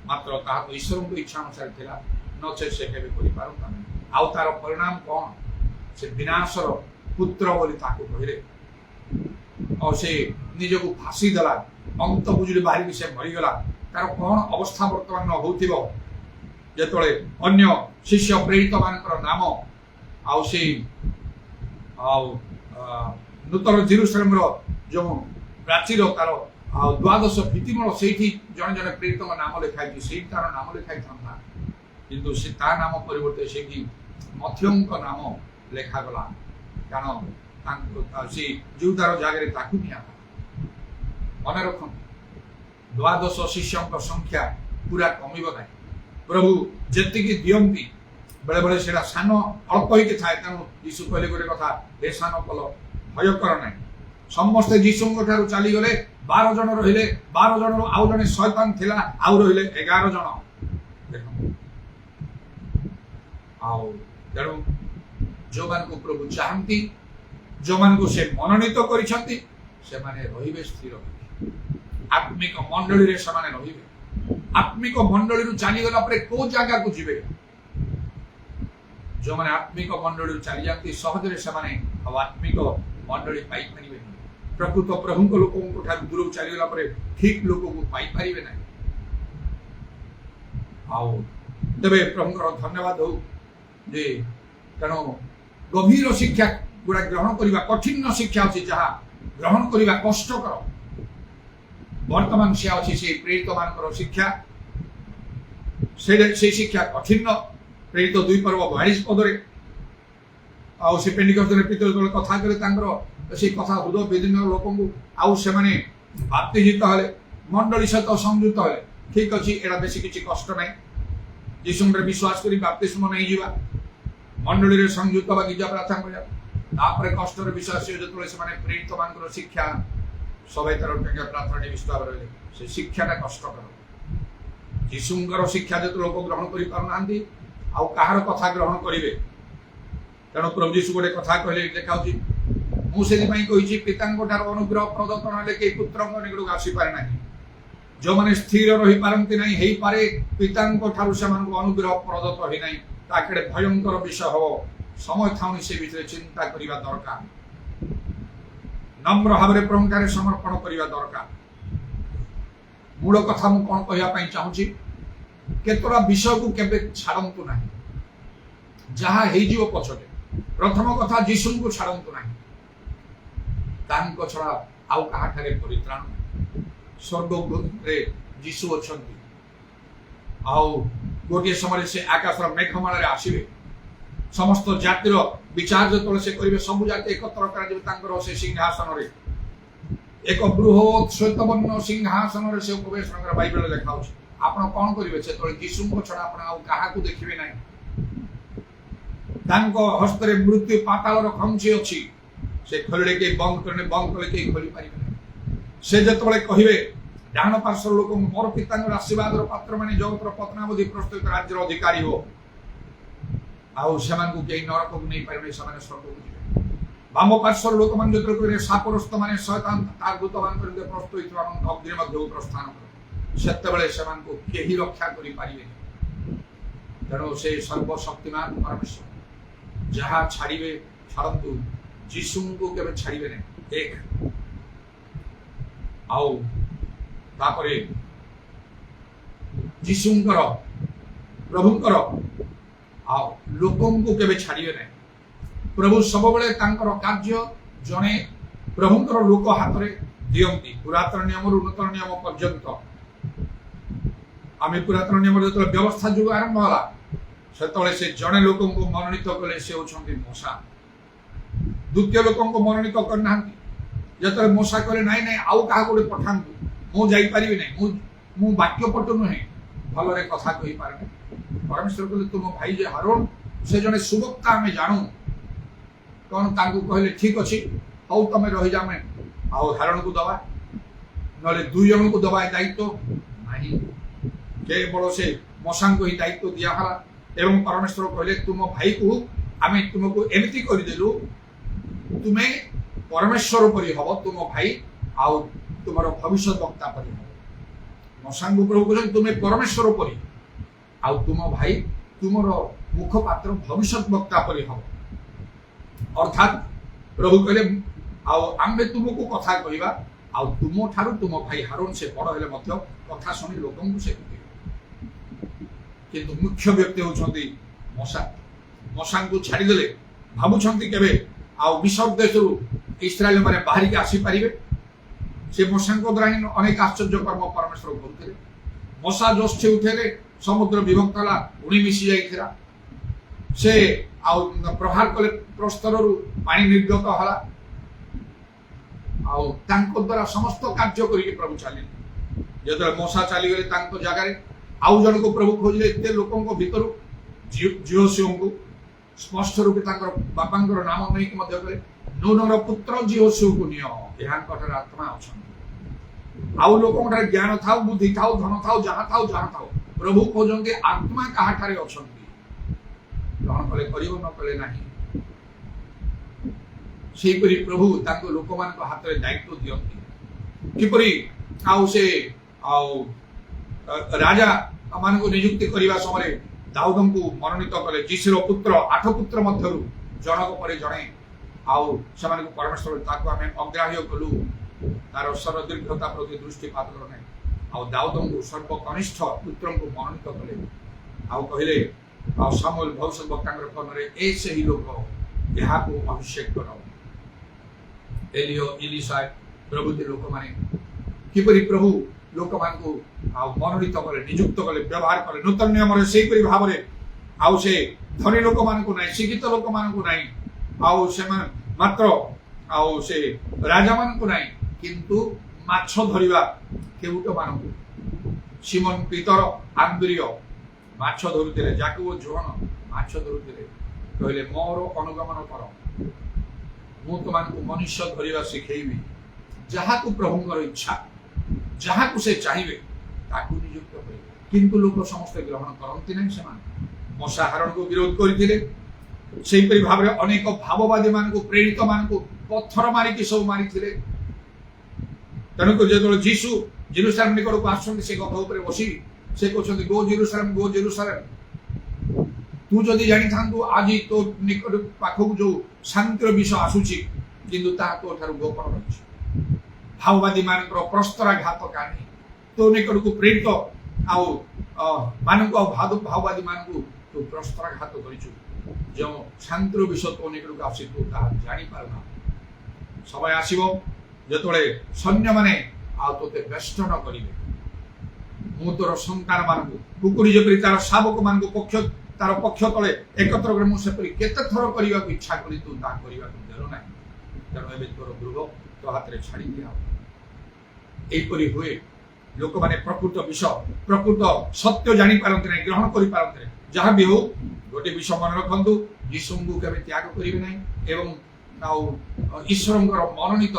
मात्र ताहा ईश्वर को इच्छा अनुसार थिला नचे से केबे करि पारता नै आउ तार परिणाम कौन से विनाशर पुत्र बोली ताको कहले और से निज को फांसी देला अंत बुझुली बाहर भी से मरीगला तार कौन अवस्था वर्तमान होथिबो जेतळे अन्य शिष्य प्रेरित मानकर नाम आउ से आउ नूतन जेरूसलेम रो जो प्राचीर तार द्वादश भित्तिमूल से जड़े जड़े प्रेरित नाम लिखाई से तार नाम लिखाई था किंतु से ता नाम परिवर्ते से मध्यंक नाम लेखागला कारण से जुदार जगह ताकू निया मन रख द्वादश शिष्यों संख्या पूरा कमिब ना प्रभु जी दियंती बेले बेले से सान अल्प ही थाए तेणु यीशु कहले गोटे कथा हे सान कल भय कर ना समस्ते जीशु चलीगले 12 जन रहिले 12 जन आउ जने शैतान थिला आउ रहिले 11 जन आउ तेणु जो मान को प्रभु चाहती जो मान को से मनोनीत करिसंती से माने रहिबे स्थिर आत्मिक मंडली रे समाने रहिबे आत्मिक मंडली रु चली गला परे को जागा को जिवे जो माने आत्मिक मंडली रु चली जाती सहज रे समाने आत्मिक मंडली पाई परिबे प्रकृत प्रभु लोक दूर चलीगला ठीक लोक को पाई पारे ना तेरे प्रभु धन्यवाद हो जे तेणु गभीर शिक्षा गुड़ा ग्रहण करने कठिन शिक्षा अच्छी जहाँ ग्रहण करने कष्टकर वर्तमान से अच्छी से प्रेरित मान शिक्षा से शिक्षा कठिन प्रेरित 2 पर्व 42 पदरे आउ से पेंडिकस्ट पितर कथा करे से कथा हृदय विदीर्ण लोक आउ से बाप्तिजित हेले मंडली सहित संयुक्त हेले ठीक अच्छे एटा बेसी किसी कष्ट ना यीशु विश्वास कर बाप्तिस्म नहीं जावा मंडली संयुक्त गिजा प्रार्थना कर कष्ट विश्वास जो से प्रेरित मान शिक्षा सबै तरह प्रार्थना विश्वास रहे से शिक्षाटा कष्टकर यीशुंकर शिक्षा जो लोक ग्रहण कर पारना आउ कहार कथा ग्रहण करेंगे तेणु प्रभु यीशु गोटे कथा कहले देखा मुझे कही पिता अनुग्रह प्रदत्त ना कई पुत्र निकट आसीपारे ना जो मैंने स्थिर रही पारती ना हो पारे पिता से अनुग्रह प्रदत्त हो ना ताकि भयंकर विषय हम समय था से विषय चिंता करने दरकार नम्र भाव प्रभु समर्पण करने दरकार मूल कथा मुझे कौन कहवाई चाहूँगी केतरा विषय को केबे छाड़तु ना जहाँ हो पछटे प्रथम कथा जीशु को छाड़तु ना छड़ा आउ कहा परित्राण स्वर्ग जीशु अच्छा आउ गोटे समय से आकाश मेघमाला आसवे समस्त जातिर विचार जो से करेंगे सबू जाति एकत्र कर सिंहासन एक बृहत श्वेतवर्ण सिंहासन से प्रवेश बाइबल लिखा आप कौन करेंगे से जीशु छड़ा आप देखिए ना हस्त मृत्यु पाताल खंची अच्छी से खोले कई बंद कले कई खोली पारे से जो कहे डाण पार्श्व लोक मोर पिता आशीर्वाद पात्र मैंने जगतर पतनावधि प्रस्तुत राज्यर अधिकारी हो आउ से नरक को नहीं पारे स्वर्ग को जी बाम पार्श्व लोक मैंने जो कहे सापरस्त मैंने शैतान तार दूत मान प्रस्तुत अग्नि मध्य प्रस्थान कर से रक्षा करें तेणु से सर्वशक्तिमान परमेश्वर जहाँ छाड़े छाड़ू ଯୀଶୁଙ୍କୁ କେବେ ଛାଡ଼ିବେ ନାହିଁ। ଏକ ଆଉ ତାପରେ ଯୀଶୁଙ୍କର ପ୍ରଭୁଙ୍କର ଆଉ ଲୋକଙ୍କୁ କେବେ ଛାଡ଼ିବେ ନାହିଁ। ପ୍ରଭୁ ସବୁବେଳେ ତାଙ୍କର କାର୍ଯ୍ୟ ଜଣେ ପ୍ରଭୁଙ୍କର ଲୋକ ହାତରେ ଦିଅନ୍ତି। ପୁରାତନ ନିୟମରୁ ନୂତନ ନିୟମ ପର୍ଯ୍ୟନ୍ତ ଆମେ ପୁରାତନ ନିୟମରେ ଯେତେବେଳେ ବ୍ୟବସ୍ଥା ଯୁଗ ଆରମ୍ଭ ହେଲା ସେତେବେଳେ ସେ ଜଣେ ଲୋକଙ୍କୁ ମନୋନୀତ କଲେ, ସେ ହେଉଛନ୍ତି ମୂଷା। ଦ୍ୱିତୀୟ ଲୋକଙ୍କୁ ମନୋନୀତ କରିନାହାନ୍ତି। ଯେତେବେଳେ ମୂଷା କଲେ ନାଇଁ ନାଇଁ ଆଉ କାହାକୁ ଗୋଟେ ପଠାନ୍ତୁ, ମୁଁ ଯାଇପାରିବି ନାହିଁ, ମୁଁ ବାକ୍ୟ ପଟୁ ନୁହେଁ, ଭଲରେ କଥା କହିପାରେ। ପରମେଶ୍ୱର କହିଲେ ତୁମ ଭାଇ ଯେ ହାରୋନ ସେ ଜଣେ ସୁବକ୍ତା ଆମେ ଜାଣୁ। କଣ ତାଙ୍କୁ କହିଲେ ଠିକ ଅଛି, ହଉ ତମେ ରହିଯାଅ, ଆମେ ଆଉ ହାରୋନକୁ ଦବା, ନହେଲେ 2 ଜଣଙ୍କୁ ଦବା ଏ ଦାୟିତ୍ୱ ନାହିଁ। କେବଳ ସେ ମୂଷାଙ୍କୁ ହିଁ ଦାୟିତ୍ୱ ଦିଆହେଲା। ଏବଂ ପରମେଶ୍ୱର କହିଲେ ତୁମ ଭାଇକୁ ଆମେ ତୁମକୁ ଏମିତି କରିଦେଲୁ, ତୁମେ ପରମେଶ୍ୱର ପରି ହବ, ତୁମ ଭାଇ ଆଉ ତୁମର ଭବିଷ୍ୟତ ବକ୍ତା ପରି ହବ। ମୂଷାଙ୍କୁ ପ୍ରଭୁ କହୁଛନ୍ତି ତୁମେ ପରମେଶ୍ୱର ପରି, ଆଉ ତୁମ ଭାଇ ତୁମର ମୁଖପାତ୍ର ଭବିଷ୍ୟତ ବକ୍ତା ପରି ହବ। ଅର୍ଥାତ୍ ପ୍ରଭୁ କହିଲେ ଆଉ ଆମେ ତୁମକୁ କଥା କହିବା, ଆଉ ତୁମ ଠାରୁ ତୁମ ଭାଇ ହାରୋନ ସେ ବଡ଼ ହେଲେ ମଧ୍ୟ କଥା ଶୁଣି ଲୋକଙ୍କୁ ସେ କହିବେ। କିନ୍ତୁ ମୁଖ୍ୟ ବ୍ୟକ୍ତି ହେଉଛନ୍ତି ମୂଷା। ମୂଷାଙ୍କୁ ଛାଡ଼ିଦେଲେ ଭାବୁଛନ୍ତି କେବେ ଆଉ ମିଶର ଦେଶରୁ ଇସ୍ରାଏଲ ମାନେ ବାହାରିକି ଆସିପାରିବେ? ସେ ମୂଷାଙ୍କ ଦ୍ୱାରା ହିଁ ଅନେକ ଆଶ୍ଚର୍ଯ୍ୟ କର୍ମ ପରମେଶ୍ୱର କରୁଥିଲେ। ମୂଷା ଜୋଷ୍ଠୀ ଉଠେଇଲେ, ସମୁଦ୍ର ବିଭକ୍ତ ହେଲା, ଉଣି ମିଶି ଯାଇଥିଲା। ସେ ଆଉ ପ୍ରହାର କଲେ, ପ୍ରସ୍ତରରୁ ପାଣି ନିର୍ଗତ ହେଲା, ଆଉ ତାଙ୍କ ଦ୍ୱାରା ସମସ୍ତ କାର୍ଯ୍ୟ କରିକି ପ୍ରଭୁ ଚାଲିଲେ। ଯେତେବେଳେ ମୂଷା ଚାଲିଗଲେ ତାଙ୍କ ଜାଗାରେ ଆଉ ଜଣକୁ ପ୍ରଭୁ ଖୋଜିଲେ। ଏତେ ଲୋକଙ୍କ ଭିତରୁ ଜିହୋଶୁଆଙ୍କୁ ସ୍ପଷ୍ଟ ରୂପେ ତାଙ୍କର ବାପାଙ୍କର ନାମ ନେଇକି ମଧ୍ୟ କହିଲେ ନୂନର ପୁତ୍ର ଜିହୋଶୁଆକୁ ନିଅ, ଏହାଙ୍କଠାରେ ଆତ୍ମା ଅଛନ୍ତି। ଆଉ ଲୋକଙ୍କଠାରେ ଜ୍ଞାନ ଥାଉ, ବୁଦ୍ଧି ଥାଉ, ଧନ ଥାଉ, ଯାହା ଥାଉ ପ୍ରଭୁ କହୁଛନ୍ତି ଆତ୍ମା କାହାଠାରେ ଅଛନ୍ତି, ଗ୍ରହଣ କଲେ କରିବ, ନ କଲେ ନାହିଁ। ସେହିପରି ପ୍ରଭୁ ତାଙ୍କ ଲୋକମାନଙ୍କ ହାତରେ ଦାୟିତ୍ୱ ଦିଅନ୍ତି। କିପରି ଆଉ ସେ ଆଉ ରାଜା ମାନଙ୍କୁ ନିଯୁକ୍ତି କରିବା ସମୟରେ ଦାଉଦଙ୍କୁ ମନୋନୀତ କଲେ। ଯିଶୁର ପୁତ୍ର 8 ପୁତ୍ର ମଧ୍ୟରୁ ଜଣକ ପରେ ଜଣେ, ଆଉ ସେମାନଙ୍କୁ ପରମେଶ୍ୱର ତାକୁ ଆମେ ଅଗ୍ରାହ୍ୟ କଲୁ, ତାର ସରଦୀର୍ଘତା ପ୍ରତି ଦୃଷ୍ଟିପାତ କଲେ ନାହିଁ। ଆଉ ଦାଉଦଙ୍କୁ ସର୍ବକନିଷ୍ଠ ପୁତ୍ରଙ୍କୁ ମନୋନୀତ କଲେ, ଆଉ କହିଲେ ଆଉ ସାମୁଏଲ ଭବିଷ୍ୟତ ବକ୍ତାଙ୍କର କର୍ଣ୍ଣରେ ଏ ସେହି ଲୋକ, ଏହାକୁ ଅଭିଷେକ କର। ଏଲିଓ, ଇଲିଶା ପ୍ରଭୃତି ଲୋକମାନେ କିପରି ପ୍ରଭୁ ଲୋକମାନଙ୍କୁ ଆଉ ମନୋନୀତ କଲେ, ନିଯୁକ୍ତ କଲେ, ବ୍ୟବହାର କଲେ। ନୂତନ ନିୟମରେ ସେହିପରି ଭାବରେ ଆଉ ସେ ଧନୀ ଲୋକମାନଙ୍କୁ ନାହିଁ, ଶିକ୍ଷିତ ଲୋକମାନଙ୍କୁ ନାହିଁ, ଆଉ ସେମାନେ ମାତ୍ର ଆଉ ସେ ରାଜାମାନଙ୍କୁ ନାହିଁ, କିନ୍ତୁ ମାଛ ଧରିବା କେଉଟ ମାନଙ୍କୁ, ସିମନ ପିତର, ଆନ୍ଦ୍ରିୟ ମାଛ ଧରୁଥିଲେ, ଯାକୁବ ଜୋହନ ମାଛ ଧରୁଥିଲେ। କହିଲେ ମୋର ଅନୁଗମନ କର, ମୁଁ ତୁମମାନଙ୍କୁ ମନୁଷ୍ୟ ଧରିବା ଶିଖେଇବି। ଯାହାକୁ ପ୍ରଭୁଙ୍କର ଇଚ୍ଛା, ଯାହାକୁ ସେ ଚାହିଁବେ ତାକୁ ନିଯୁକ୍ତ କରିବେ। କିନ୍ତୁ ଲୋକ ସମସ୍ତେ ଗ୍ରହଣ କରନ୍ତି ନାହିଁ। ସେମାନେ ମୂଷା ହାରୋନକୁ ବିରୋଧ କରିଥିଲେ। ସେହିପରି ଭାବରେ ଅନେକ ଭାବବାଦୀ ମାନଙ୍କୁ, ପ୍ରେରିତ ମାନଙ୍କୁ ପଥର ମାରିକି ସବୁ ମାରିଥିଲେ। ତେଣୁକରି ଯେତେବେଳେ ଯୀଶୁ ଜେରୁସାଲେମ ନିକଟକୁ ଆସୁଛନ୍ତି, ସେ ଗଧ ଉପରେ ବସି ସେ କହୁଛନ୍ତି ଗୋ ଜେରୁସାଲେମ, ଗୋ ଜେରୁସାଲେମ, ତୁ ଯଦି ଜାଣିଥାନ୍ତୁ ଆଜି ତୋ ନିକଟ ପାଖକୁ ଯୋଉ ଶାନ୍ତିର ବିଷୟ ଆସୁଛି, କିନ୍ତୁ ତାହା ତୋ ଠାରୁ ଗୋପନ ରହିଛି। ଭାବବାଦୀ ମାନଙ୍କର ପ୍ରସ୍ତରାଘାତ କାନି ତୋ ନିକଟକୁ ପ୍ରେରିତ ଆଉ ମାନଙ୍କୁ, ଆଉ ଭାବବାଦୀ ମାନଙ୍କୁ ତୁ ପ୍ରସ୍ତରାଘାତ କରିଛୁ। ଯେଉଁ ଶାନ୍ତିର ବିଷୟ ତୋ ନିକଟକୁ ଆସି ତୁ ତାହା ଜାଣିପାରୁନା। ସମୟ ଆସିବ ଯେତେବେଳେ ସୈନ୍ୟମାନେ ଆଉ ତୋତେ ବେଷ୍ଟନ କରିବେ। ମୁଁ ତୋର ସନ୍ତାନ ମାନଙ୍କୁ କୁକୁଡ଼ି ଯେପରି ତାର ଶାବକ ମାନଙ୍କୁ ତାର ପକ୍ଷ ତଳେ ଏକତ୍ର କରି ମୁଁ ସେପରି କେତେ ଥର କରିବାକୁ ଇଚ୍ଛା କଲି, ତୁ ତାହା କରିବାକୁ ଦେଲୁ ନାହିଁ। ତେଣୁ ଏବେ ତୋର ଗୃହ ତୋ ହାତରେ ଛାଡ଼ି ଦିଆହବ। ଏହିପରି ହୁଏ। ଲୋକମାନେ ପ୍ରକୃତ ବିଷୟ, ପ୍ରକୃତ ସତ୍ୟ ଜାଣିପାରନ୍ତି ନାହିଁ, ଗ୍ରହଣ କରିପାରନ୍ତି ନାହିଁ। ଯାହା ବି ହଉ, ଗୋଟେ ବିଷୟ ମନେ ରଖନ୍ତୁ, ଯୀଶୁଙ୍କୁ କେବେ ତ୍ୟାଗ କରିବେ ନାହିଁ, ଏବଂ ଆଉ ଈଶ୍ୱରଙ୍କର ମନୋନୀତ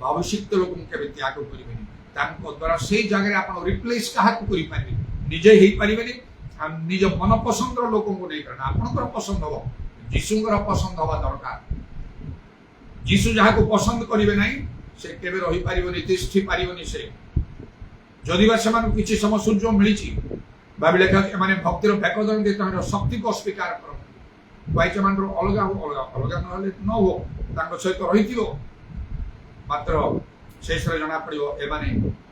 ଭବିଷ୍ୟତ ଲୋକଙ୍କୁ କେବେ ତ୍ୟାଗ କରିବେନି। ତାଙ୍କ ଦ୍ୱାରା ସେଇ ଜାଗାରେ ଆପଣ ରିପ୍ଲେସ୍ କାହାକୁ କରିପାରିବେ? ନିଜେ ହେଇପାରିବେନି, ନିଜ ମନ ପସନ୍ଦର ଲୋକଙ୍କୁ ନେଇପାରିବେ। ଆପଣଙ୍କର ପସନ୍ଦ ହବ, ଯୀଶୁଙ୍କର ପସନ୍ଦ ହବା ଦରକାର। ଯୀଶୁ ଯାହାକୁ ପସନ୍ଦ କରିବେ ନାହିଁ, ସେ କେବେ ରହିପାରିବନି, ତିଷ୍ଠି ପାରିବନି। ସେ ଯଦି ବା ସେମାନଙ୍କୁ କିଛି ସମୟ ସୁଯୋଗ ମିଳିଛି, ବାଇବେଲ ଲେଖା ଏମାନେ ଭକ୍ତିର ବେକ ଧରନ୍ତି, ତାଙ୍କର ଶକ୍ତିକୁ ଅସ୍ୱୀକାର କରନ୍ତି। ବାଇଚ ମାନଙ୍କର ଅଲଗା ଅଲଗା ନହେଲେ ନ ହୁଅ ତାଙ୍କ ସହିତ ରହିଥିବ ମାତ୍ର ଶେଷରେ ଜଣା ପଡିବ ଏମାନେ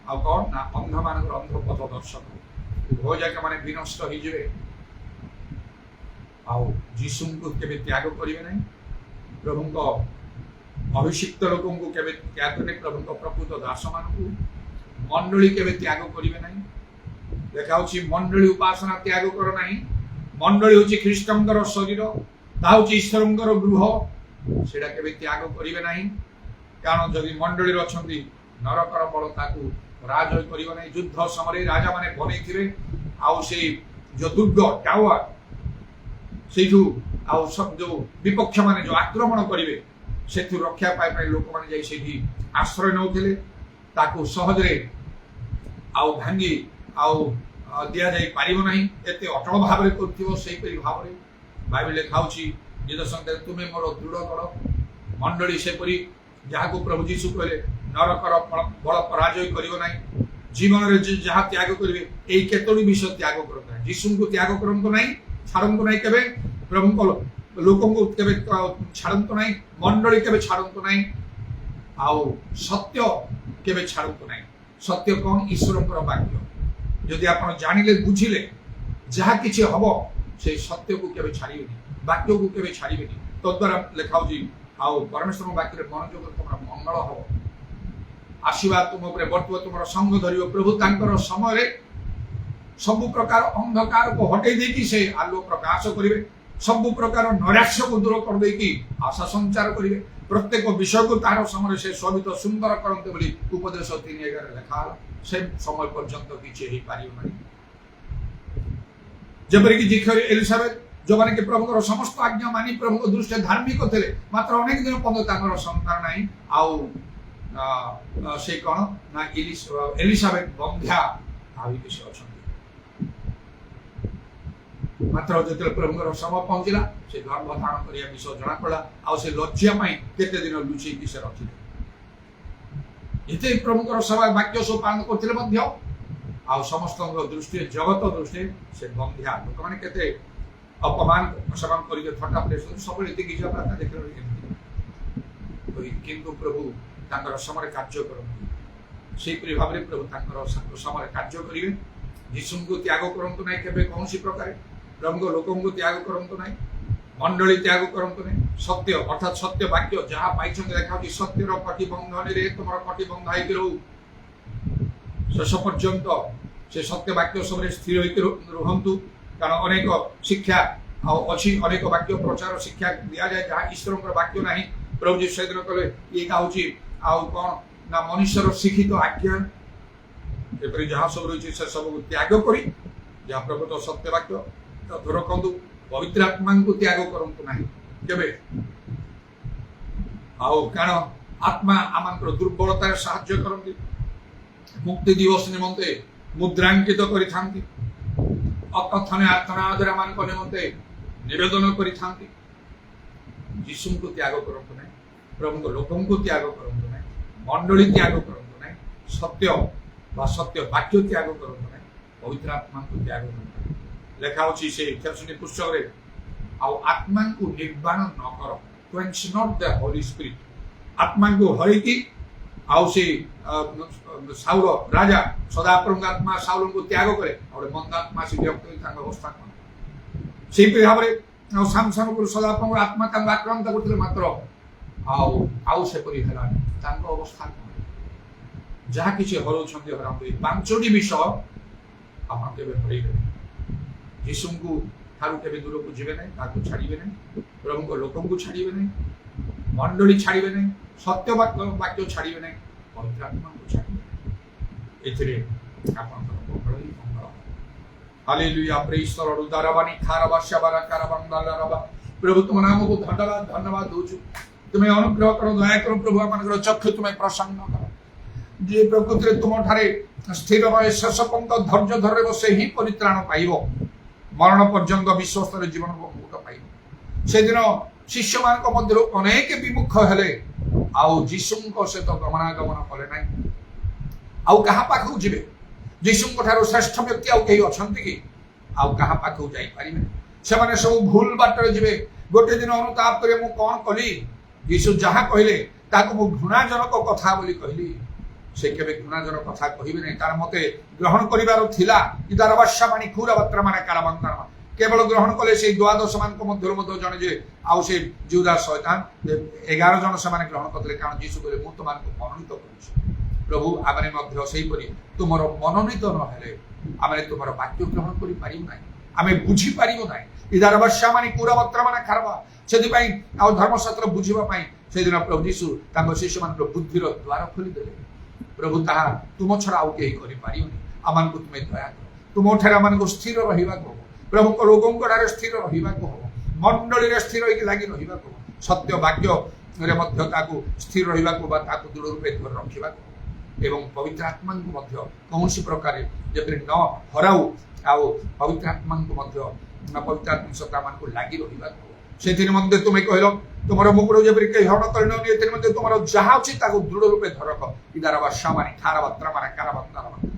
ଆଉ କଣ ନା ଅନ୍ଧ ମାନଙ୍କର ଅନ୍ଧ ପଥ ଦର୍ଶକ ଉଭୟ ଯାକ ମାନେ ବିନଷ୍ଟ ହେଇଯିବେ ଆଉ ଯୀଶୁଙ୍କୁ କେବେ ତ୍ୟାଗ କରିବେ ନାହିଁ ପ୍ରଭୁଙ୍କ ଅଭିଷିକ୍ତ ଲୋକଙ୍କୁ କେବେ ତ୍ୟାଗ କରିବେ ପ୍ରଭୁଙ୍କ ପ୍ରକୃତ ଦାସ ମାନଙ୍କୁ ମଣ୍ଡଳୀ କେବେ ତ୍ୟାଗ କରିବେ ନାହିଁ ଲେଖା ହଉଛି ମଣ୍ଡଳୀ ଉପାସନା ତ୍ୟାଗ କର ନାହିଁ ମଣ୍ଡଳୀ ହଉଛି ଖ୍ରୀଷ୍ଟଙ୍କର ଶରୀର ତାହା ହଉଛି ଈଶ୍ୱରଙ୍କର ଗୃହ ସେଇଟା କେବେ ତ୍ୟାଗ କରିବେ ନାହିଁ କାରଣ ଯଦି ମଣ୍ଡଳୀରେ ଅଛନ୍ତି ନରକର ବଳ ତାକୁ ରାଜ କରିବ ନାହିଁ ଯୁଦ୍ଧ ସମୟରେ ରାଜା ମାନେ ବନେଇଥିବେ ଆଉ ସେଇ ଯୋଉ ଦୁର୍ଗ ଟାୱାର ସେଇଠୁ ଆଉ ଯୋଉ ବିପକ୍ଷ ମାନେ ଯୋଉ ଆକ୍ରମଣ କରିବେ ସେଥିରୁ ରକ୍ଷା ପାଇବା ପାଇଁ ଲୋକମାନେ ଯାଇ ସେଇଠି ଆଶ୍ରୟ ନେଉଥିଲେ ତାକୁ ସହଜରେ ଆଉ ଭାଙ୍ଗି ଆଉ ଦିଆଯାଇ ପାରିବ ନାହିଁ ଏତେ ଅଟଳ ଭାବରେ କରୁଥିବ ସେଇପରି ଭାବରେ ବାଇବେଲ ଲେଖା ହଉଛି ନିଦର୍ଶନରେ ତୁମେ ମୋର ଦୃଢ କର ମଣ୍ଡଳୀ ସେପରି ଯାହାକୁ ପ୍ରଭୁ ଯୀଶୁ କହିଲେ ନରକର ବଳ ପରାଜୟ କରିବ ନାହିଁ ଜୀବନରେ ଯାହା ତ୍ୟାଗ କରିବେ ଏଇ କେତୋଟି ବିଷୟ ତ୍ୟାଗ କରନ୍ତୁ ନାହିଁ ଯୀଶୁଙ୍କୁ ତ୍ୟାଗ କରନ୍ତୁ ନାହିଁ ଛାଡ଼ନ୍ତୁ ନାହିଁ କେବେ ପ୍ରଭୁଙ୍କ ଲୋକଙ୍କୁ କେବେ ଛାଡ଼ନ୍ତୁ ନାହିଁ ମଣ୍ଡଳୀ କେବେ ଛାଡ଼ନ୍ତୁ ନାହିଁ ଆଉ ସତ୍ୟ କେବେ ଛାଡ଼ନ୍ତୁ ନାହିଁ ସତ୍ୟ କଣ ଈଶ୍ୱରଙ୍କର ବାକ୍ୟ ଯଦି ଆପଣ ଜାଣିଲେ ବୁଝିଲେ ଯାହା କିଛି ହବ ସେଇ ସତ୍ୟକୁ କେବେ ଛାଡ଼ିବେନି ବାକ୍ୟକୁ କେବେ ଛାଡ଼ିବେନି ତଦ୍ୱାରା ଲେଖା ହଉଛି ଆଉ ପରମେଶ୍ୱରଙ୍କ ବାକ୍ୟରେ ମନୋଯୋଗ ତମର ମଙ୍ଗଳ ହବ ଆଶୀର୍ବାଦ ତୁମ ଉପରେ ବର୍ତ୍ତିବ ତୁମର ସଙ୍ଗ ଧରିବ ପ୍ରଭୁ ତାଙ୍କର ସମୟରେ ସବୁ ପ୍ରକାର ଅନ୍ଧକାରକୁ ହଟେଇ ଦେଇକି ସେ ଆଲୋକ ପ୍ରକାଶ କରିବେ ସବୁ ପ୍ରକାର ନୈରାଶ୍ୟକୁ ଦୂର କରିଦେଇକି ଆଶା ସଞ୍ଚାର କରିବେ ପ୍ରତ୍ୟେକ ବିଷୟକୁ ତାର ସମୟରେ ସେ ଶୋଭିତ ସୁନ୍ଦର କରନ୍ତେ ବୋଲି ଉପଦେଶ 3:11 ଲେଖା ହେଲା ସେ ସମୟ ପର୍ଯ୍ୟନ୍ତ କିଛି ହେଇପାରିବ ନାହିଁ ଯେପରିକି ଝିଅରେ ଏଲିସାବେଥ ଯୋଉମାନେ କି ପ୍ରଭୁଙ୍କର ସମସ୍ତ ଆଜ୍ଞା ମାନି ପ୍ରଭୁଙ୍କ ଦୃଷ୍ଟିରେ ଧାର୍ମିକ ଥିଲେ ମାତ୍ର ଅନେକ ଦିନ ପର୍ଯ୍ୟନ୍ତ ତାଙ୍କର ସନ୍ତାନ ନାହିଁ ଆଉ ସେ କଣ ନା ଏଲିସାବେଥ ବନ୍ଧ୍ୟା ଭାବିକି ସେ ଅଛନ୍ତି ମାତ୍ର ଯେତେବେଳେ ପ୍ରଭୁଙ୍କର ସମୟ ପହଞ୍ଚିଲା ସେ ଗର୍ଭ ଧାରଣ କରିବା ବିଷୟ ଜଣା ପଡିଲା ଆଉ ସେ ଲଜ୍ଜା ପାଇଁ କେତେ ଦିନ ଲୁଚେଇକି ସେ ରଖିଲେ ଏତେ ପ୍ରଭୁଙ୍କର ସଭା ବାକ୍ୟ ସବୁ ପାଳନ କରୁଥିଲେ ମଧ୍ୟ ଆଉ ସମସ୍ତଙ୍କ ଦୃଷ୍ଟିରେ ଜଗତ ଦୃଷ୍ଟିରେ ସେ ବନ୍ଧ୍ୟା ଲୋକମାନେ କେତେ ଅପମାନ ସେମାନେ କରିକି ଥଟ୍ଟା ସବୁବେଳେ ଏତିକି ଦେଖିଲେ କିନ୍ତୁ ପ୍ରଭୁ ତାଙ୍କର ସମୟରେ କାର୍ଯ୍ୟ କରନ୍ତି ସେଇପରି ଭାବରେ ପ୍ରଭୁ ତାଙ୍କର ସମୟରେ କାର୍ଯ୍ୟ କରିବେ ଯୀଶୁଙ୍କୁ ତ୍ୟାଗ କରନ୍ତୁ ନାହିଁ କେବେ କୌଣସି ପ୍ରକାର ପ୍ରଭୁଙ୍କ ଲୋକଙ୍କୁ ତ୍ୟାଗ କରନ୍ତୁ ନାହିଁ ମଣ୍ଡଳୀ ତ୍ୟାଗ କରନ୍ତୁ ନାହିଁ ସତ୍ୟ ଅର୍ଥାତ୍ ସତ୍ୟ ବାକ୍ୟ ଯାହା ପାଇଛନ୍ତି ଲେଖାଉଛି ସତ୍ୟର କଟିବନ୍ଧନରେ ତୁମର କଟିବନ୍ଧ ହେଇକି ରହୁ ଶେଷ ପର୍ଯ୍ୟନ୍ତ ସେ ସତ୍ୟ ବାକ୍ୟ ସବୁରେ ସ୍ଥିର ହେଇକି ରୁହନ୍ତୁ କାରଣ ଅନେକ ଶିକ୍ଷା ଆଉ ଅଛି ଅନେକ ବାକ୍ୟ ପ୍ରଚାର ଶିକ୍ଷା ଦିଆଯାଏ ଯାହା ଈଶ୍ୱରଙ୍କର ବାକ୍ୟ ନାହିଁ ପ୍ରଭୁ ଯୀଶୁ ସେଦିନ କହିଲେ ଏଇଟା ହଉଛି ଆଉ କଣ ନା ମନୁଷ୍ୟର ଶିକ୍ଷିତ ଆଜ୍ଞା ଏପରି ଯାହା ସବୁ ରହିଛି ସେ ସବୁକୁ ତ୍ୟାଗ କରି ଯାହା ପ୍ରକୃତ ସତ୍ୟ ବାକ୍ୟ ରଖନ୍ତୁ ପବିତ୍ର ଆତ୍ମାଙ୍କୁ ତ୍ୟାଗ କରନ୍ତୁ ନାହିଁ କେବେ ଆଉ କାରଣ ଆତ୍ମା ଆମଙ୍କର ଦୁର୍ବଳତାରେ ସାହାଯ୍ୟ କରନ୍ତି ମୁକ୍ତି ଦିବସ ନିମନ୍ତେ ମୁଦ୍ରାଙ୍କିତ କରିଥାନ୍ତି ଅକଥନୀୟ ଆର୍ତ୍ତନାଦରେ ଆମମାନଙ୍କ ନିମନ୍ତେ ନିବେଦନ କରିଥାନ୍ତି ଯୀଶୁଙ୍କୁ ତ୍ୟାଗ କରନ୍ତୁ ନାହିଁ ପ୍ରଭୁଙ୍କ ଲୋକଙ୍କୁ ତ୍ୟାଗ କରନ୍ତୁ ନାହିଁ ମଣ୍ଡଳୀ ତ୍ୟାଗ କରନ୍ତୁ ନାହିଁ ସତ୍ୟ ବା ସତ୍ୟ ବାକ୍ୟ ତ୍ୟାଗ କରନ୍ତୁ ନାହିଁ ପବିତ୍ର ଆତ୍ମାଙ୍କୁ ତ୍ୟାଗ କରନ୍ତୁ ନାହିଁ ଲେଖା ହଉଛି ସେ ଇତିହାସନୀ ପୁସ୍ତକରେ ଆଉ ଆତ୍ମାଙ୍କୁ ନିର୍ବାଣ ନ କର quench not the Holy Spirit ଆତ୍ମାଙ୍କୁ ହରେଇକି ଆଉ ସେ ସାଉଲ ରାଜା ସଦାପ୍ରଭୁଙ୍କ ଆତ୍ମା ସାଉଲଙ୍କୁ ତ୍ୟାଗ କରେ ଆଉ ଗୋଟେ ମନ୍ଦ ଆତ୍ମା ସେ ବିରକ୍ତ ହୋଇ ତାଙ୍କ ଅବସ୍ଥା କଣ ସେଇପରି ଭାବରେ ଆଉ ସାମସନକୁ ସଦାପ୍ରଭୁଙ୍କ ଆତ୍ମା ତାଙ୍କୁ ଆକ୍ରାନ୍ତ କରୁଥିଲେ ମାତ୍ର ଆଉ ସେପରି ହେଲାନି ତାଙ୍କ ଅବସ୍ଥା କଣ ଯାହା କିଛି ହରଉଛନ୍ତି ହରାନ୍ତୁ ଏଇ 5ଟି ବିଷୟ ଆପଣ କେବେ ହରେଇବେ ଯୀଶୁଙ୍କୁ ଠାରୁ କେବେ ଦୂରକୁ ଯିବେ ନାହିଁ ତାକୁ ଛାଡ଼ିବେ ନାହିଁ ପ୍ରଭୁଙ୍କ ଲୋକଙ୍କୁ ଛାଡ଼ିବେ ନାହିଁ ମଣ୍ଡଳୀ ଛାଡ଼ିବେ ନାହିଁ ସତ୍ୟ ବାକ୍ୟ ଛାଡ଼ିବେ ନାହିଁ ପବିତ୍ର ଆତ୍ମାଙ୍କୁ ଛାଡ଼ିବେ ନାହିଁ ଏଥିରେ ଆପଣଙ୍କର ମଙ୍ଗଳ ହିଁ ମଙ୍ଗଳ ହାଲେଲୁୟା ପ୍ରେଇଜ ଦ ଲର୍ଡ ଉଦାରବାଣୀ ଖାରବା ଶବରା କାରବାନ୍ଦାଲରବା ପ୍ରଭୁ ତୁମ ନାମକୁ ଧନ୍ୟବାଦ ଦଉଛୁ ତୁମେ ଅନୁଗ୍ରହ କର ଦୟା କର ପ୍ରଭୁ ଆମମାନଙ୍କର ଚକ୍ଷୁ ତୁମେ ପ୍ରସନ୍ନ କର ଯିଏ ପ୍ରକୃତିରେ ତୁମ ଠାରେ ସ୍ଥିର ରହେ ଶେଷ ପର୍ଯ୍ୟନ୍ତ ଧୈର୍ଯ୍ୟ ଧରିବ ସେ ହିଁ ପରିତ୍ରାଣ ପାଇବ ମରଣ ପର୍ଯ୍ୟନ୍ତ ବିଶ୍ୱସ୍ତରେ ଜୀବନ ମୁକ୍ତ ପାଇବ ସେଦିନ ଶିଷ୍ୟମାନଙ୍କ ମଧ୍ୟରୁ ଅନେକ ବିମୁଖ ହେଲେ ଆଉ ଯୀଶୁଙ୍କ ସହିତ ଗମନାଗମନ କଲେ ନାହିଁ ଆଉ କାହା ପାଖକୁ ଯିବେ ଯୀଶୁଙ୍କ ଠାରୁ ଶ୍ରେଷ୍ଠ ବ୍ୟକ୍ତି ଆଉ କେହି ଅଛନ୍ତି କି ଆଉ କାହା ପାଖକୁ ଯାଇପାରିବେ ସେମାନେ ସବୁ ଭୁଲ ବାଟରେ ଯିବେ गोटे दिन अनुताप करे मु कौन कली यीशु जहाँ कहले ताको मु घृणाजनक कथा बोली कहली से केबे घृणाजनक कथा कहिबे नै तार मते ग्रहण करिवार थिला इदार वर्षा मानी खुरा बत्र माने कारबंतर केवल ग्रहण कले से द्वादश मान को मध्य मध्य जने जे आउ से जुदा शैतान 11 जन से माने ग्रहण करले कारण यीशु बोले मु तुमान को मनोनीत करूछि प्रभु आमने मध्य सेही परि तुमरो मनोनीत न हेले आमने तुमरो वाक्य ग्रहण करि पारिबो नै आमे बुझी पारिबो नै इदार वर्षा मानी खुरा बत्र माने खारबा सेदि पई आ धर्मशास्त्र बुझिबा पई से दिन प्रभु यीशु तांको शिष्य मान बुद्धिर द्वार खोली देले प्रभु ताहा तुम छड़ा आउ केही करि पारिबो आमान को तुमे दया कर तुम ठारे आमान को स्थिर रहिबा को प्रभु को लोगों को ठारे स्थिर रहिबा को मंडली रे स्थिर होई लागि रहिबा को सत्य वाक्य रे मध्य ताको स्थिर रहिबा को बा ताको दृढ़ रूपे धर रखिबा को एवं पवित्र आत्मा को मध्य कौनसी प्रकार जेपरि न हराउ आउ पवित्र आत्मा को मध्य पवित्र आत्मा सत्ता मान को लागि रहिबा को सेथिर मध्य तुमे कहलो तुमरो मुकुट जेपरि के हरण करनो एथिर मध्य तुमरो जहा अछि ताको दृढ़ रूपे धरक इदार वर्षा माने खारा बत्र माने कारा बत्र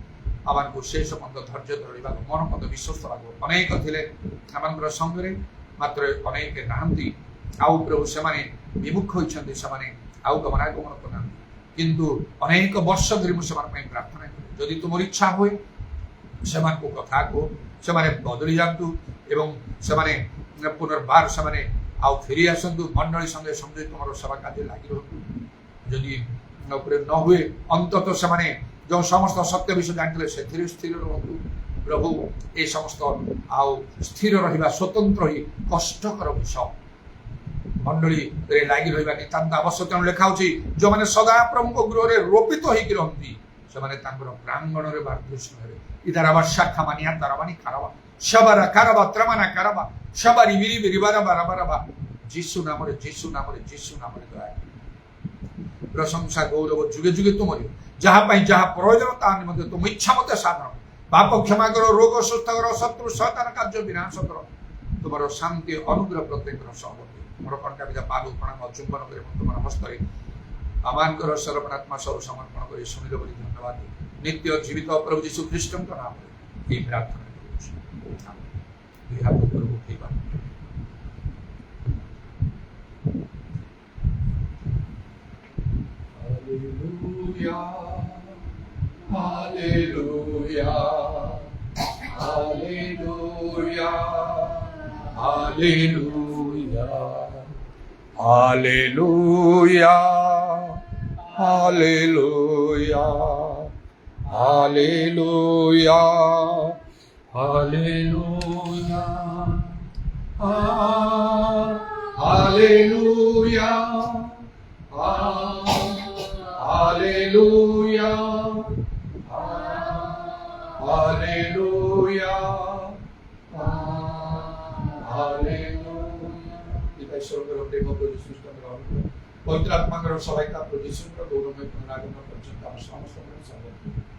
आमान को शेष पद धैर्य धरवा मन पद विश्वस्त लागो अनेक थिले आमान संगे मात्र अनेक नाहंती आउ प्रभु से माने विमुख होइछन्ति से माने आउ गमनागमन करना किंतु अनेक वर्ष धरि मुझे प्रार्थना करी जदि तुम इच्छा हुए से को कथा को से माने बदली जातु एवं से माने पुनर्बार से माने आउ फेरी आसतु मंडली संगे संगे तुम सेवा कार्य लगी रहतु जदि न हुए अंततः से माने जो समस्त सत्य विषय जानते से स्थिर रहतु प्रभु ए समस्त आउ स्थिर रहिबा स्वतंत्र ही कष्टकर विषय मंडली रे लागि रहिबा नितांत आवश्यक तेणु लेखा होछि जो माने सदा प्रभु को गृह रे रोपित होई कि रहंती से माने तांकर प्रांगण रे बारदृश्य रे इधर वर्षा खमानिया दरवानी करवा शबरा करवा त्रमना करवा शबरी विरी विरी बारा बारा बारा जीसु नाम रे दया प्रशंसा गौरव जुगे जुगे तुमरी जहाँ पाई जहाँ प्रयोजन ता निमंते तुम इच्छा मते साधन पाप क्षमा करो रोग सुस्थ करो शत्रु शैतान कार्य विनाश करो तुमरो शांति अनुग्रह प्रत्येक सहमति मोर कंटा विदा पाद प्रणाम चुंबन करे तुमर हस्तरे आमान करो सर्वनात्मा सब समर्पण करे सुनिलो बोली धन्यवाद नित्य जीवित प्रभु यीशु ख्रीष्ट का नाम रे ई प्रार्थना करूछु आमेन हाथ प्रभु खिबा Hallelujah, hallelujah, hallelujah, hallelujah, hallelujah, hallelujah, hallelujah, hallelujah, hallelujah. Hallelujah. Hallelujah. Kita ईश्वर को प्रेम को जिसु का ग्रहण पवित्र आत्मा का सहायता को जिसु का गौरव में पुनरागमन पर्यंत हम समस्त